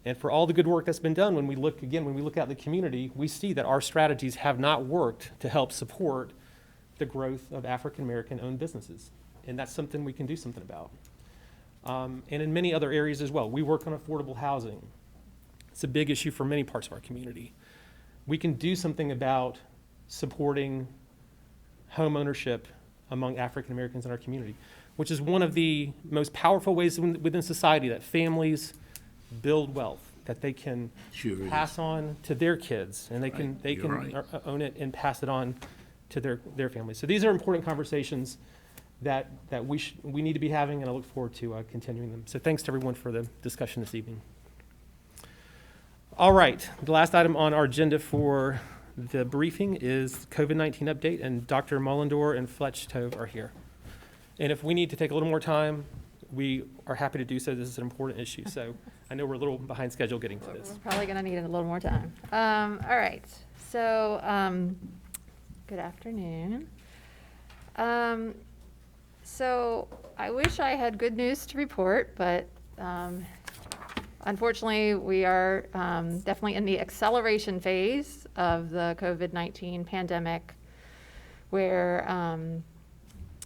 And for all the good work that's been done, when we look out in the community, we see that our strategies have not worked to help support the growth of African American owned businesses. And that's something we can do something about. And in many other areas as well. We work on affordable housing. It's a big issue for many parts of our community. We can do something about supporting home ownership among African Americans in our community, which is one of the most powerful ways within society that families build wealth, that they can pass on to their kids, and they can own it and pass it on to their families. So these are important conversations that we need to be having, and I look forward to continuing them. So thanks to everyone for the discussion this evening. All right, the last item on our agenda for the briefing is COVID-19 update, and Dr. Mullendor and Fletch Tove are here. And if we need to take a little more time, we are happy to do so. This is an important issue. So I know we're a little behind schedule getting to this. We're probably going to need a little more time. All right. So good afternoon. So I wish I had good news to report, but unfortunately, we are definitely in the acceleration phase of the COVID-19 pandemic, where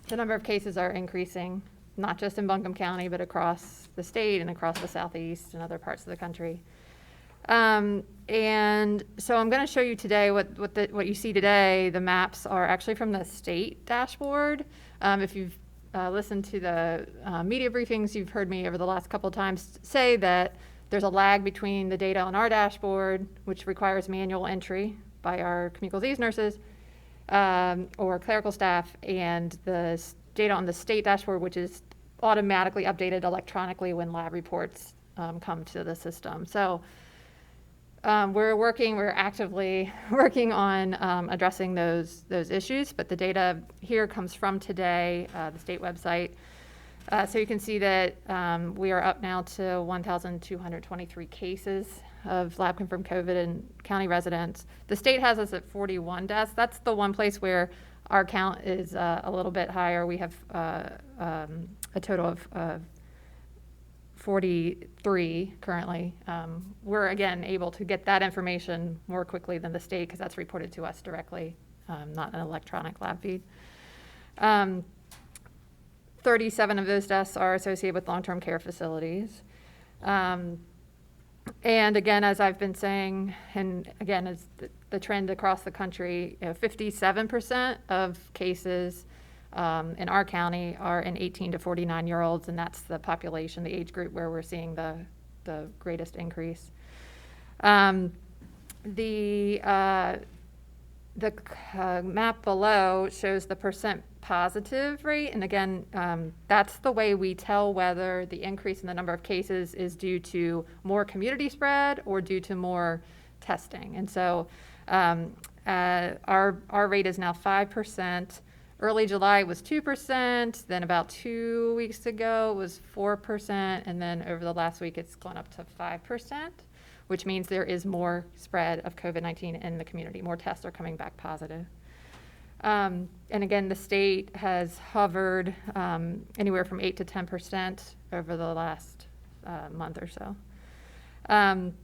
the number of cases are increasing, not just in Buncombe County, but across the state and across the Southeast and other parts of the country. And so I'm going to show you today what you see today. The maps are actually from the state dashboard. If you've listened to the media briefings, you've heard me over the last couple of times say that there's a lag between the data on our dashboard, which requires manual entry by our communicable disease nurses or clerical staff, and the data on the state dashboard, which is automatically updated electronically when lab reports come to the system. So we're actively working on addressing those issues, but the data here comes from today, the state website. So you can see that we are up now to 1,223 cases of lab confirmed COVID in county residents. The state has us at 41 deaths. That's the one place where our count is a little bit higher. We have a total of 43 currently. We're again able to get that information more quickly than the state because that's reported to us directly, not an electronic lab feed. 37 of those deaths are associated with long-term care facilities. And again, as I've been saying, and again, as the trend across the country, 57% of cases in our county are in 18 to 49-year-olds, and that's the population, the age group where we're seeing the greatest increase. The map below shows the percent positive rate, and again, that's the way we tell whether the increase in the number of cases is due to more community spread or due to more testing. And so our rate is now 5%. Early July was 2%, then about 2 weeks ago it was 4%, and then over the last week it's gone up to 5%, which means there is more spread of COVID-19 in the community. More tests are coming back positive. And again, the state has hovered anywhere from 8 to 10% over the last month or so. And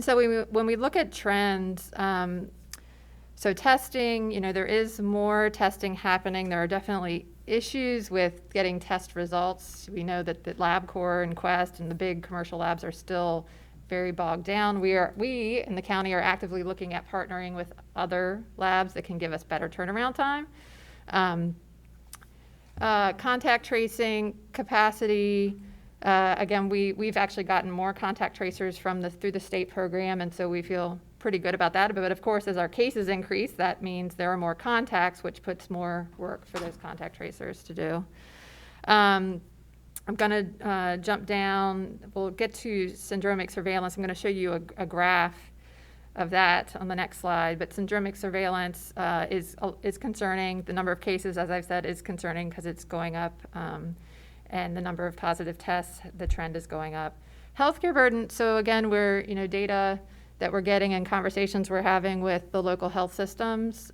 so when we look at trends, so testing, there is more testing happening. There are definitely issues with getting test results. We know that LabCorp and Quest and the big commercial labs are still very bogged down. We in the county are actively looking at partnering with other labs that can give us better turnaround time. Contact tracing capacity. Again, we've actually gotten more contact tracers through the state program, and so we feel pretty good about that. But of course, as our cases increase, that means there are more contacts, which puts more work for those contact tracers to do. I'm going to jump down. We'll get to syndromic surveillance. I'm going to show you a graph of that on the next slide. But syndromic surveillance is concerning. The number of cases, as I've said, is concerning because it's going up, and the number of positive tests, the trend is going up. Healthcare burden. So again, we're data that we're getting and conversations we're having with the local health systems.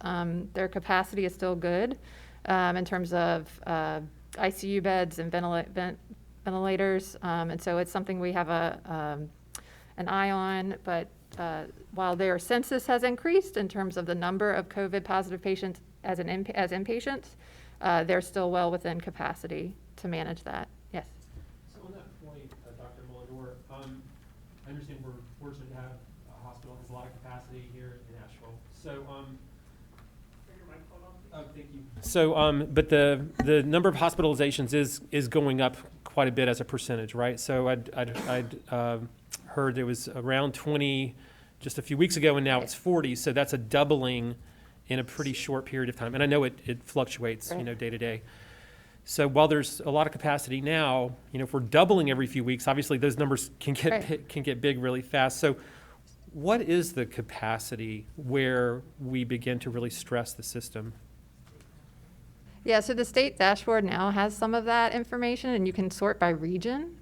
Their capacity is still good in terms of ICU beds and ventilators, and so it's something we have an eye on. But while their census has increased in terms of the number of COVID positive patients as inpatients, they're still well within capacity to manage that. Yes. So on that point, Dr. Mullador, I understand we're fortunate to have a hospital that has a lot of capacity here in Asheville. So oh, thank you. So, but the number of hospitalizations is going up quite a bit as a percentage, right? So I'd heard there was around 20 just a few weeks ago, and now it's 40. So that's a doubling in a pretty short period of time. And I know it fluctuates, day to day. So while there's a lot of capacity now, if we're doubling every few weeks, obviously those numbers can get big really fast. So what is the capacity where we begin to really stress the system? Yeah, so the state dashboard now has some of that information, and you can sort by region.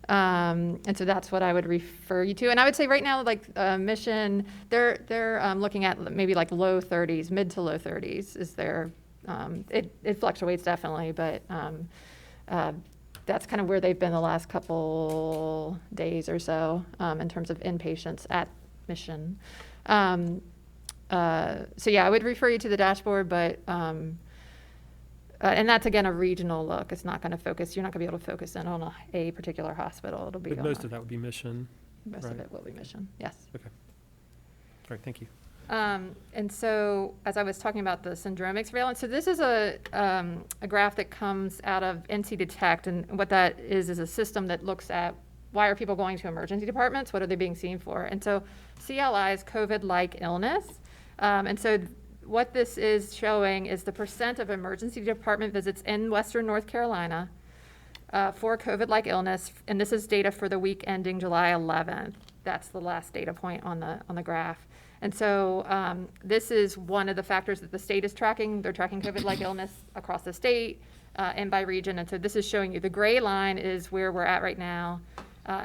And so that's what I would refer you to. And I would say right now, like Mission, they're looking at maybe like low 30s, mid to low 30s is their, it fluctuates definitely, but that's kind of where they've been the last couple days or so in terms of inpatients at Mission. So yeah, I would refer you to the dashboard, but and that's, again, a regional look. It's not going to focus, you're not going to be able to focus in on a particular hospital. It'll be But most of that would be Mission. Most of it will be Mission, yes. Okay. All right, thank you. And so, as I was talking about the syndromic surveillance, so this is a graph that comes out of NC Detect, and what that is a system that looks at why are people going to emergency departments, what are they being seen for? And so CLI is COVID-like illness, and so what this is showing is the percent of emergency department visits in Western North Carolina for COVID-like illness, and this is data for the week ending July 11th. That's the last data point on the graph. And so this is one of the factors that the state is tracking. They're tracking COVID-like illness across the state and by region. And so this is showing you the gray line is where we're at right now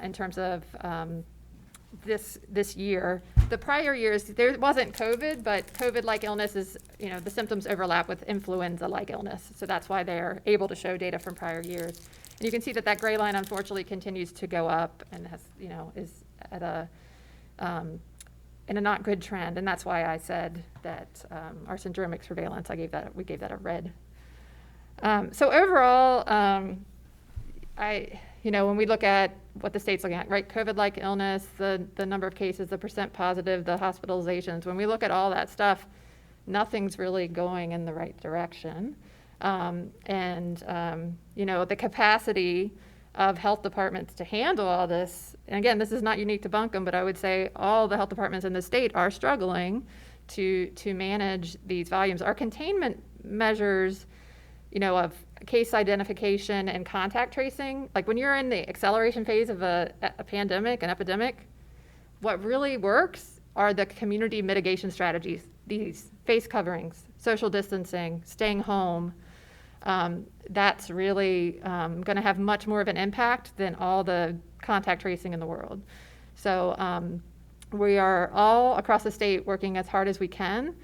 in terms of this year. The prior years, there wasn't COVID, but COVID-like illness is, the symptoms overlap with influenza-like illness. So that's why they're able to show data from prior years. And you can see that gray line, unfortunately, continues to go up and has, is at in a not good trend. And that's why I said that our syndromic surveillance, we gave that a red. So overall, when we look at what the state's looking at, right, COVID-like illness, the number of cases, the percent positive, the hospitalizations, when we look at all that stuff, nothing's really going in the right direction. The capacity of health departments to handle all this, and again, this is not unique to Buncombe, but I would say all the health departments in the state are struggling to manage these volumes. Our containment measures, of case identification and contact tracing, like when you're in the acceleration phase of a pandemic, an epidemic, what really works are the community mitigation strategies, these face coverings, social distancing, staying home. That's really going to have much more of an impact than all the contact tracing in the world. So we are all across the state working as hard as we can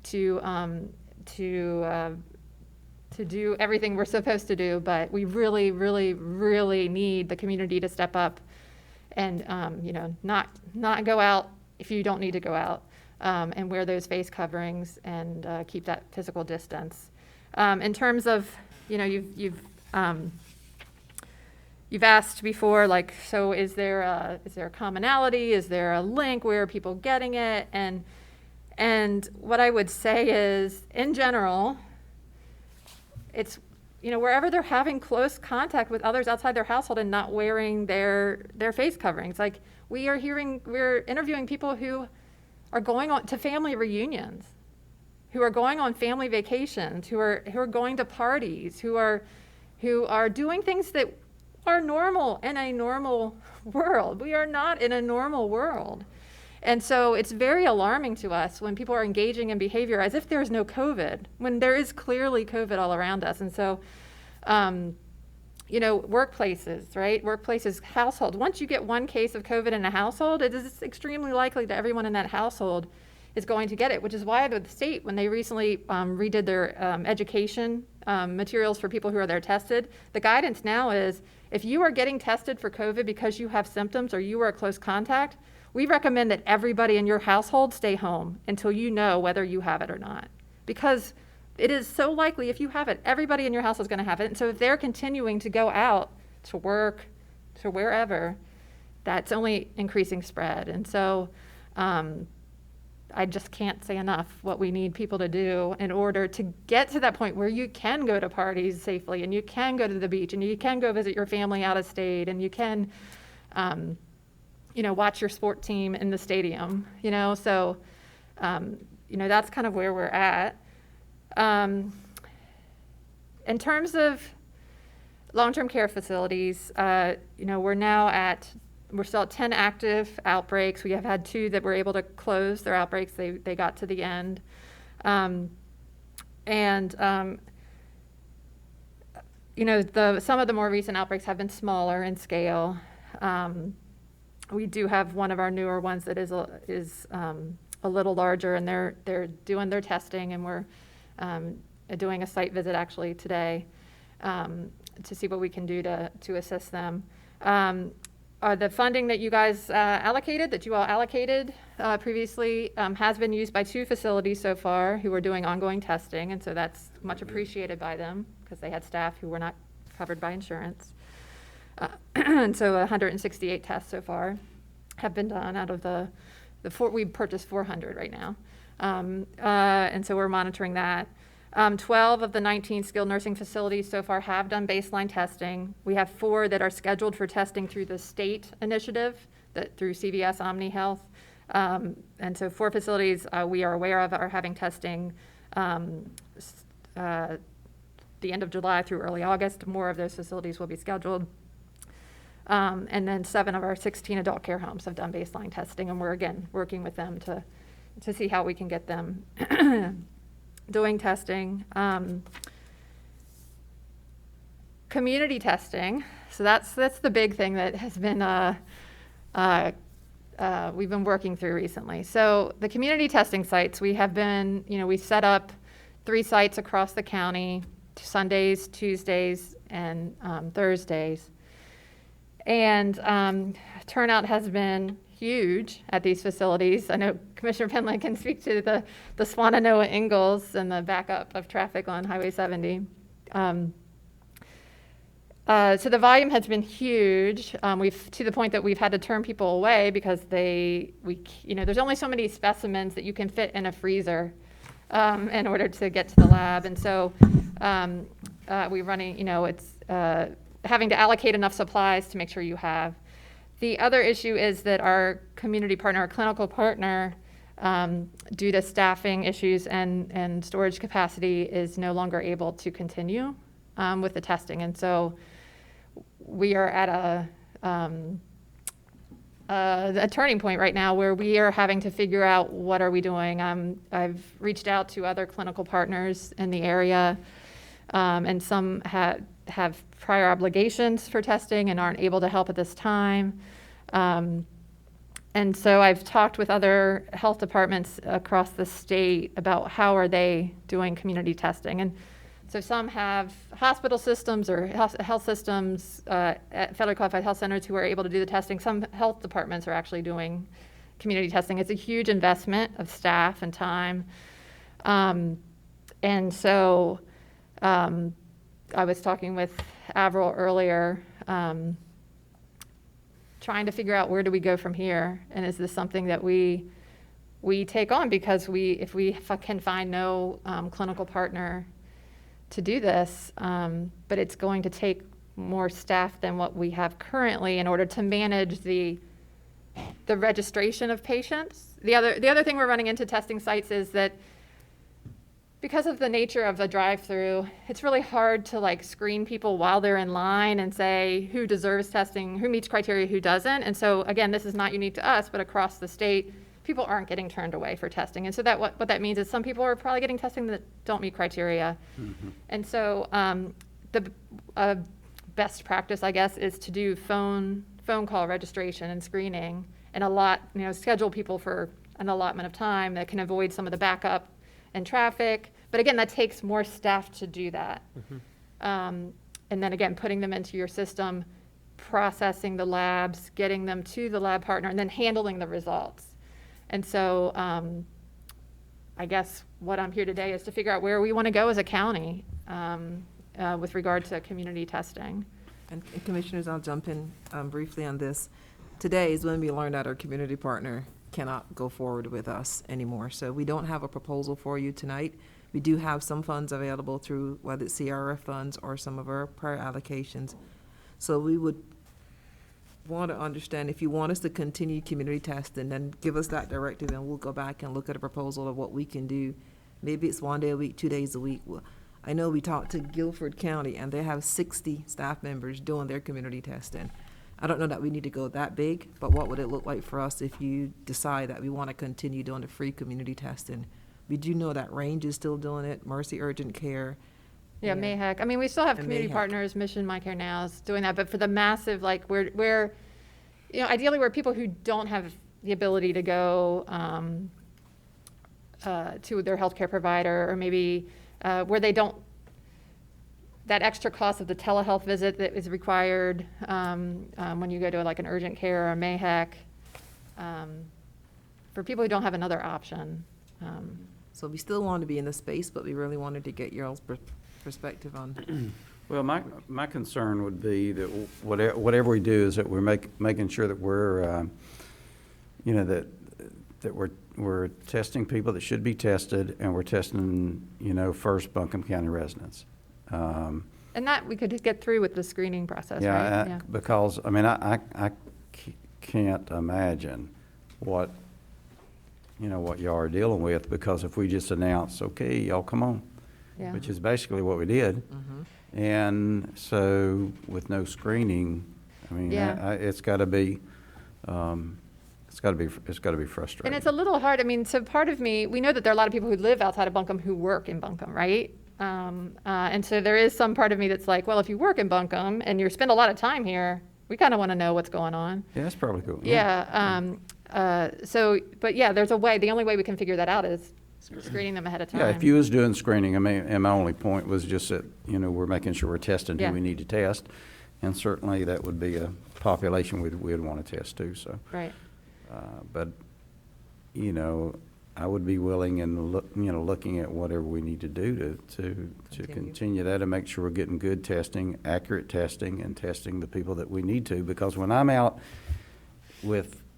to do everything we're supposed to do, but we really, really, really need the community to step up and not go out if you don't need to go out, and wear those face coverings and keep that physical distance. In terms of, you've asked before, like, so is there a commonality? Is there a link? Where are people getting it? And what I would say is, in general, it's, wherever they're having close contact with others outside their household and not wearing their face coverings. Like, we're interviewing people who are going on to family reunions, who are going on family vacations, who are going to parties, who are doing things that are normal in a normal world. We are not in a normal world. And so it's very alarming to us when people are engaging in behavior as if there's no COVID, when there is clearly COVID all around us. And so, workplaces, right? Workplaces, households. Once you get one case of COVID in a household, it is extremely likely that everyone in that household is going to get it, which is why the state, when they recently redid their education materials for people who are there tested, the guidance now is if you are getting tested for COVID because you have symptoms or you were a close contact, we recommend that everybody in your household stay home until you know whether you have it or not. Because it is so likely if you have it, everybody in your house is going to have it. And so if they're continuing to go out to work, to wherever, that's only increasing spread. And so I just can't say enough what we need people to do in order to get to that point where you can go to parties safely and you can go to the beach and you can go visit your family out of state and you can watch your sport team in the stadium, so, that's kind of where we're at. In terms of long-term care facilities, we're still at 10 active outbreaks. We have had 2 that were able to close their outbreaks. They got to the end. Some of the more recent outbreaks have been smaller in scale. We do have one of our newer ones that is a little larger, and they're doing their testing, and we're doing a site visit actually today to see what we can do to assist them. The funding that you guys allocated previously has been used by 2 facilities so far who are doing ongoing testing, and so that's much appreciated by them because they had staff who were not covered by insurance. And so 168 tests so far have been done out of the 4. We purchased 400 right now. And so we're monitoring that. 12 of the 19 skilled nursing facilities so far have done baseline testing. We have 4 that are scheduled for testing through the state initiative, through CVS Omni Health. And so 4 facilities we are aware of are having testing the end of July through early August. More of those facilities will be scheduled. And then 7 of our 16 adult care homes have done baseline testing, and we're again working with them to see how we can get them doing testing. Community testing. So that's the big thing that has been we've been working through recently. So the community testing sites, we have been, we've set up 3 sites across the county, Sundays, Tuesdays, and Thursdays. And turnout has been huge at these facilities. I know Commissioner Penland can speak to the Swananoa Ingalls and the backup of traffic on Highway 70. So the volume has been huge. We've to the point that we've had to turn people away because there's only so many specimens that you can fit in a freezer in order to get to the lab. And so we're running, it's having to allocate enough supplies to make sure you have. The other issue is that our community partner, our clinical partner, due to staffing issues and storage capacity, is no longer able to continue with the testing. And so we are at a turning point right now where we are having to figure out what are we doing. I've reached out to other clinical partners in the area, and some have prior obligations for testing and aren't able to help at this time. And so I've talked with other health departments across the state about how are they doing community testing. And so some have hospital systems or health systems at federally qualified health centers who are able to do the testing. Some health departments are actually doing community testing. It's a huge investment of staff and time. And so I was talking with Avril earlier, trying to figure out where do we go from here, and is this something that we take on because if we can find no clinical partner to do this, but it's going to take more staff than what we have currently in order to manage the registration of patients. The other thing we're running into testing sites is that because of the nature of the drive-through, it's really hard to like screen people while they're in line and say who deserves testing, who meets criteria, who doesn't. And so again, this is not unique to us, but across the state, people aren't getting turned away for testing. And so that what that means is some people are probably getting testing that don't meet criteria. And so the best practice, I guess, is to do phone call registration and screening, and schedule people for an allotment of time that can avoid some of the backup and traffic. But again, that takes more staff to do that. And then again, putting them into your system, processing the labs, getting them to the lab partner, and then handling the results. And so I guess what I'm here today is to figure out where we want to go as a county with regard to community testing. And Commissioners, I'll jump in briefly on this. Today is when we learned that our community partner cannot go forward with us anymore. So we don't have a proposal for you tonight. We do have some funds available through whether it's CRF funds or some of our prior allocations. So we would want to understand if you want us to continue community testing, then give us that directive and we'll go back and look at a proposal of what we can do. Maybe it's 1 day a week, 2 days a week. Well, I know we talked to Guilford County and they have 60 staff members doing their community testing. I don't know that we need to go that big, but what would it look like for us if you decide that we want to continue doing the free community testing? We do know that Range is still doing it, Mercy Urgent Care. Yeah, Mayhec. I mean, we still have And community Mayhec. partners, Mission My Care Now is doing that, but for the massive, like where ideally where people who don't have the ability to go to their healthcare provider, or maybe where they don't, that extra cost of the telehealth visit that is required when you go to like an urgent care or a Mayhec, for people who don't have another option. So we still want to be in the space, but we really wanted to get your perspective on. Well, my concern would be that whatever we do is that we're making sure that we're, that we're testing people that should be tested, and we're testing, first Buncombe County residents. And that we could get through with the screening process, Yeah, right? because, I mean, I can't imagine what y'all are dealing with, because if we just announce, okay, y'all come on, Yeah. which is basically what we did. And so with no screening, I mean, Yeah. it's got to be frustrating. And it's a little hard. I mean, so part of me, we know that there are a lot of people who live outside of Buncombe who work in Buncombe, right? And so there is some part of me that's like, well, if you work in Buncombe and you spend a lot of time here, we kind of want to know what's going on. Yeah, that's probably cool. But yeah, there's a way. The only way we can figure that out is screening them ahead of time. Yeah, if you was doing screening, I mean, and my only point was just that, we're making sure we're testing Yeah. who we need to test. And certainly that would be a population we'd want to test too, so. Right. But, I would be willing and looking at whatever we need to do to continue that and make sure we're getting good testing, accurate testing, and testing the people that we need to. Because when I'm out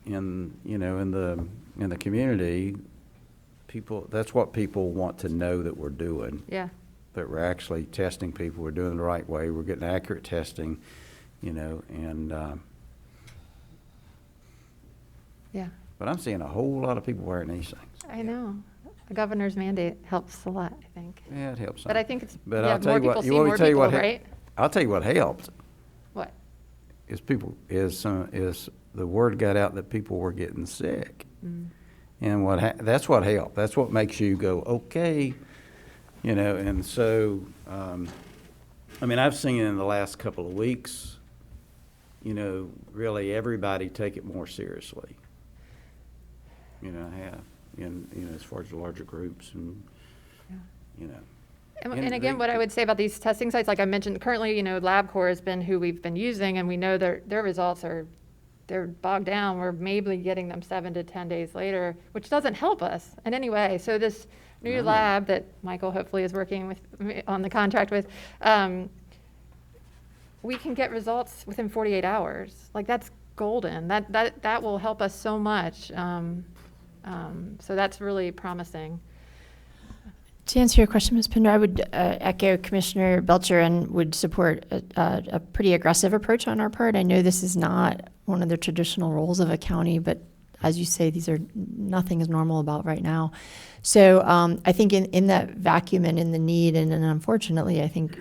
in the community, that's what people want to know that we're doing. Yeah. That we're actually testing people, we're doing it the right way, we're getting accurate testing, and Yeah. but I'm seeing a whole lot of people wearing these things. I know. The governor's mandate helps a lot, I think. Yeah, it helps. But I think it's, But yeah, I'll tell more you what, people see you want me more to tell you people, what, right? I'll tell you what helped. What? Is the word got out that people were getting sick. And that's what helped. That's what makes you go, okay, and so, I mean, I've seen in the last couple of weeks, really everybody take it more seriously. I have, as far as the larger groups and, And again, what I would say about these testing sites, like I mentioned, currently, LabCorp has been who we've been using, and we know their results they're bogged down. We're maybe getting them 7 to 10 days later, which doesn't help us in any way. So this new lab that Michael hopefully is working with on the contract with, we can get results within 48 hours. Like, that's golden. That will help us so much. So that's really promising. To answer your question, Ms. Pender, I would echo Commissioner Belcher and would support a pretty aggressive approach on our part. I know this is not one of the traditional roles of a county, but as you say, nothing is normal about right now. So I think in that vacuum and in the need, and unfortunately, I think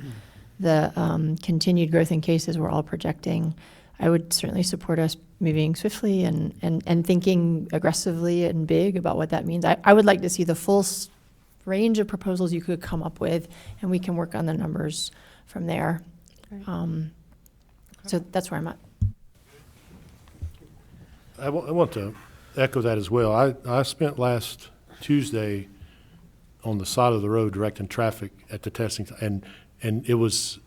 the continued growth in cases we're all projecting, I would certainly support us moving swiftly and thinking aggressively and big about what that means. I would like to see the full range of proposals you could come up with, and we can work on the numbers from there. Right. So that's where I'm at. I want to echo that as well. I spent last Tuesday on the side of the road directing traffic at the testing, and there was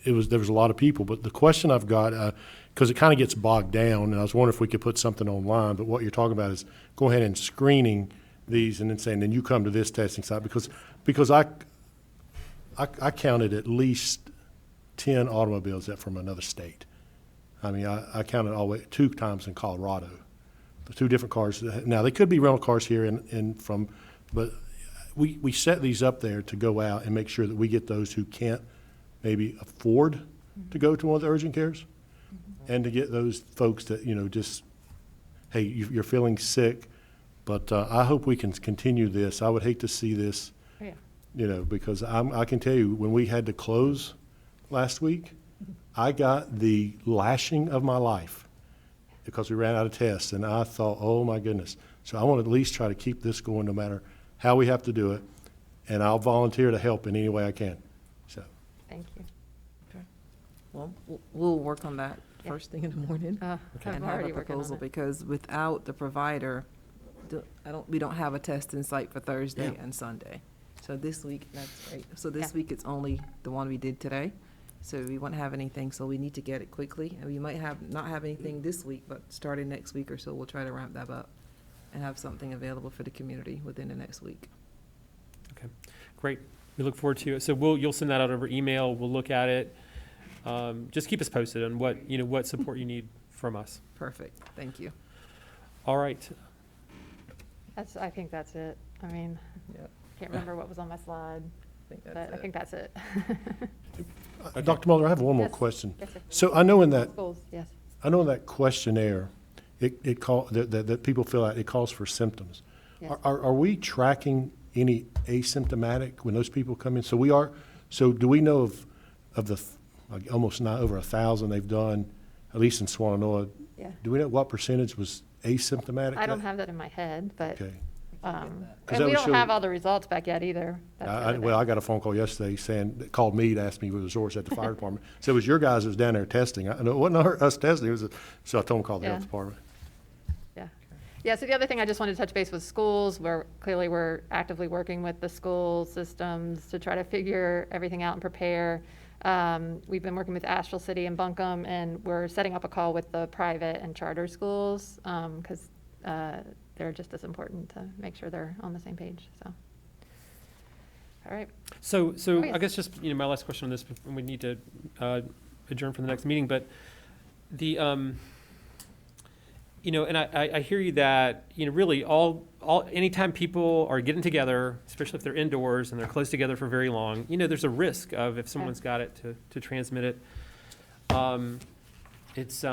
a lot of people. But the question I've got, because it kind of gets bogged down, and I was wondering if we could put something online. But what you're talking about is go ahead and screening these, and then saying, then you come to this testing site, because I counted at least 10 automobiles that from another state. I mean, I counted all the way 2 times in Colorado, the 2 different cars. Now they could be rental cars here but we set these up there to go out and make sure that we get those who can't maybe afford to go to one of the urgent cares, and to get those folks that, just, hey, you're feeling sick, but I hope we can continue this. I would hate to see this, because I can tell you, when we had to close last week, I got the lashing of my life because we ran out of tests, and I thought, oh my goodness. So I want to at least try to keep this going no matter how we have to do it, and I'll volunteer to help in any way I can. So. Thank you. Okay. Well, we'll work on that first thing in the morning I'm and have already a working on proposal, it. because without the provider, we don't have a testing site for Thursday and Sunday. So this week, that's right. So this week it's only the one we did today. So we won't have anything, so we need to get it quickly. And we might not have anything this week, but starting next week or so, we'll try to ramp that up and have something available for the community within the next week. Okay, great. We look forward to it. So you'll send that out over email. We'll look at it. Just keep us posted on what support you need from us. Perfect. Thank you. All right. I think that's it. I mean, can't remember what was on my slide, but I think that's it. Dr. Muller, I have one more Yes. question. Yes, sir. So I know in that Schools, yes. questionnaire, that people fill out, it calls for symptoms. Yes. Are we tracking any asymptomatic when those people come in? So do we know of the almost not over 1,000 they've done, at least in Swannanoa? Yeah. Do we know what percentage was asymptomatic? I don't have that in my head, but, Okay. and that we would don't show- have all the results back yet either. That's the other Well, thing. I got a phone call yesterday that called me to ask me who the source at the fire department. Said it was your guys that was down there testing. I know it wasn't us testing. So I told them to call the health department. Yeah, so the other thing I just wanted to touch base with schools, where clearly we're actively working with the school systems to try to figure everything out and prepare. We've been working with Asheville City and Buncombe, and we're setting up a call with the private and charter schools, because they're just as important to make sure they're on the same page, so. All right. So yes. I guess just, my last question on this, we need to adjourn for the next meeting, but the, and I hear you that, really anytime people are getting together, especially if they're indoors and they're close together for very long, there's a risk of, if someone's got it, to transmit it. It's,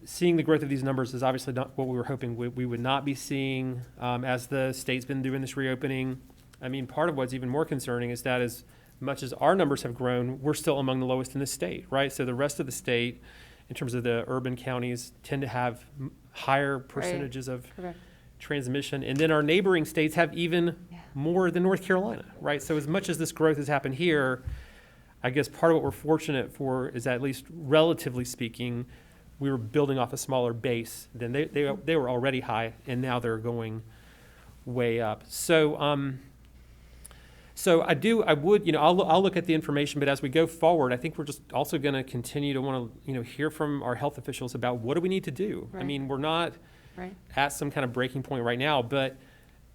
seeing the growth of these numbers is obviously not what we were hoping we would not be seeing as the state's been doing this reopening. I mean, part of what's even more concerning is that as much as our numbers have grown, we're still among the lowest in the state, right? So the rest of the state, in terms of the urban counties, tend to have higher percentages of transmission. And then our neighboring states have even more than North Carolina, right? So as much as this growth has happened here, I guess part of what we're fortunate for is that, at least relatively speaking, we were building off a smaller base than they were already high, and now they're going way up. So I'll look at the information, but as we go forward, I think we're just also going to continue to want to, hear from our health officials about what do we need to do. Right. I mean, we're not at some kind of breaking point right now, but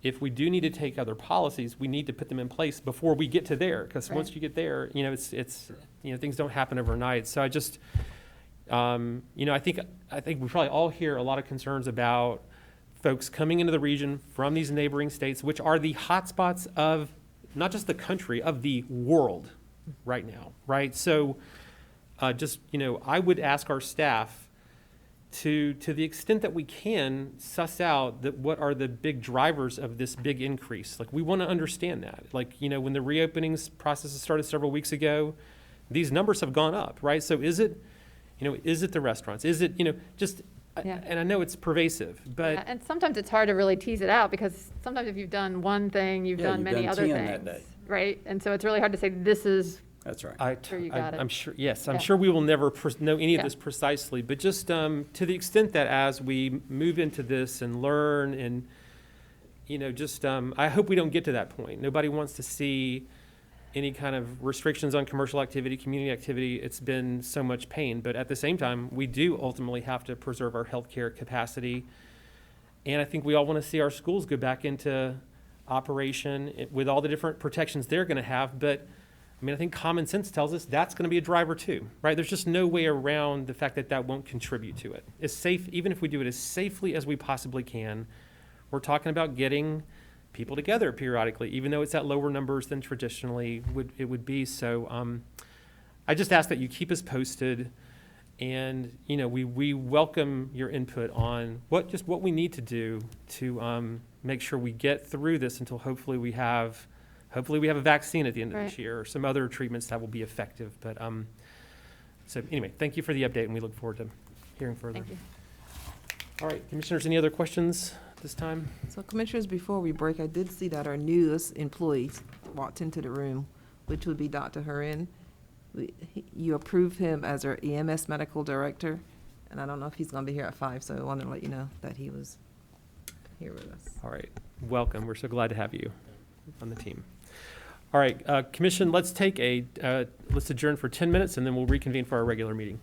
if we do need to take other policies, we need to put them in place before we get to there, because once you get there, it's things don't happen overnight. So I just, I think we probably all hear a lot of concerns about folks coming into the region from these neighboring states, which are the hotspots of not just the country, of the world right now, right? So I would ask our staff to the extent that we can, suss out that what are the big drivers of this big increase. Like, we want to understand that. Like, when the reopenings processes started several weeks ago, these numbers have gone up, right? So is it the restaurants? Is it, just, Yeah. and I know it's pervasive, but. Yeah, and sometimes it's hard to really tease it out because sometimes if you've done one thing, you've done many other 10 things. that day. Right? And so it's really hard to say this is That's right. where you got it. I'm sure, yes, I'm Yeah. sure we will never know any of Yeah. this precisely, but just to the extent that as we move into this and learn and, I hope we don't get to that point. Nobody wants to see any kind of restrictions on commercial activity, community activity. It's been so much pain, but at the same time, we do ultimately have to preserve our healthcare capacity. And I think we all want to see our schools go back into operation with all the different protections they're going to have, but I think common sense tells us that's going to be a driver too, right? There's just no way around the fact that that won't contribute to it. It's safe, even if we do it as safely as we possibly can. We're talking about getting people together periodically, even though it's at lower numbers than traditionally it would be. So I just ask that you keep us posted, and we welcome your input on what we need to do to make sure we get through this until hopefully we have a vaccine at the end of this year, or some other treatments that will be effective. But so anyway, thank you for the update, and we look forward to hearing further. Thank you. All right, commissioners, any other questions this time? So commissioners, before we break, I did see that our newest employee walked into the room, which would be Dr. Hurin. You approved him as our EMS medical director, and I don't know if he's going to be here at 5, so I wanted to let you know that he was here with us. All right, welcome. We're so glad to have you on the team. All right, commission, let's adjourn for 10 minutes, and then we'll reconvene for our regular meeting.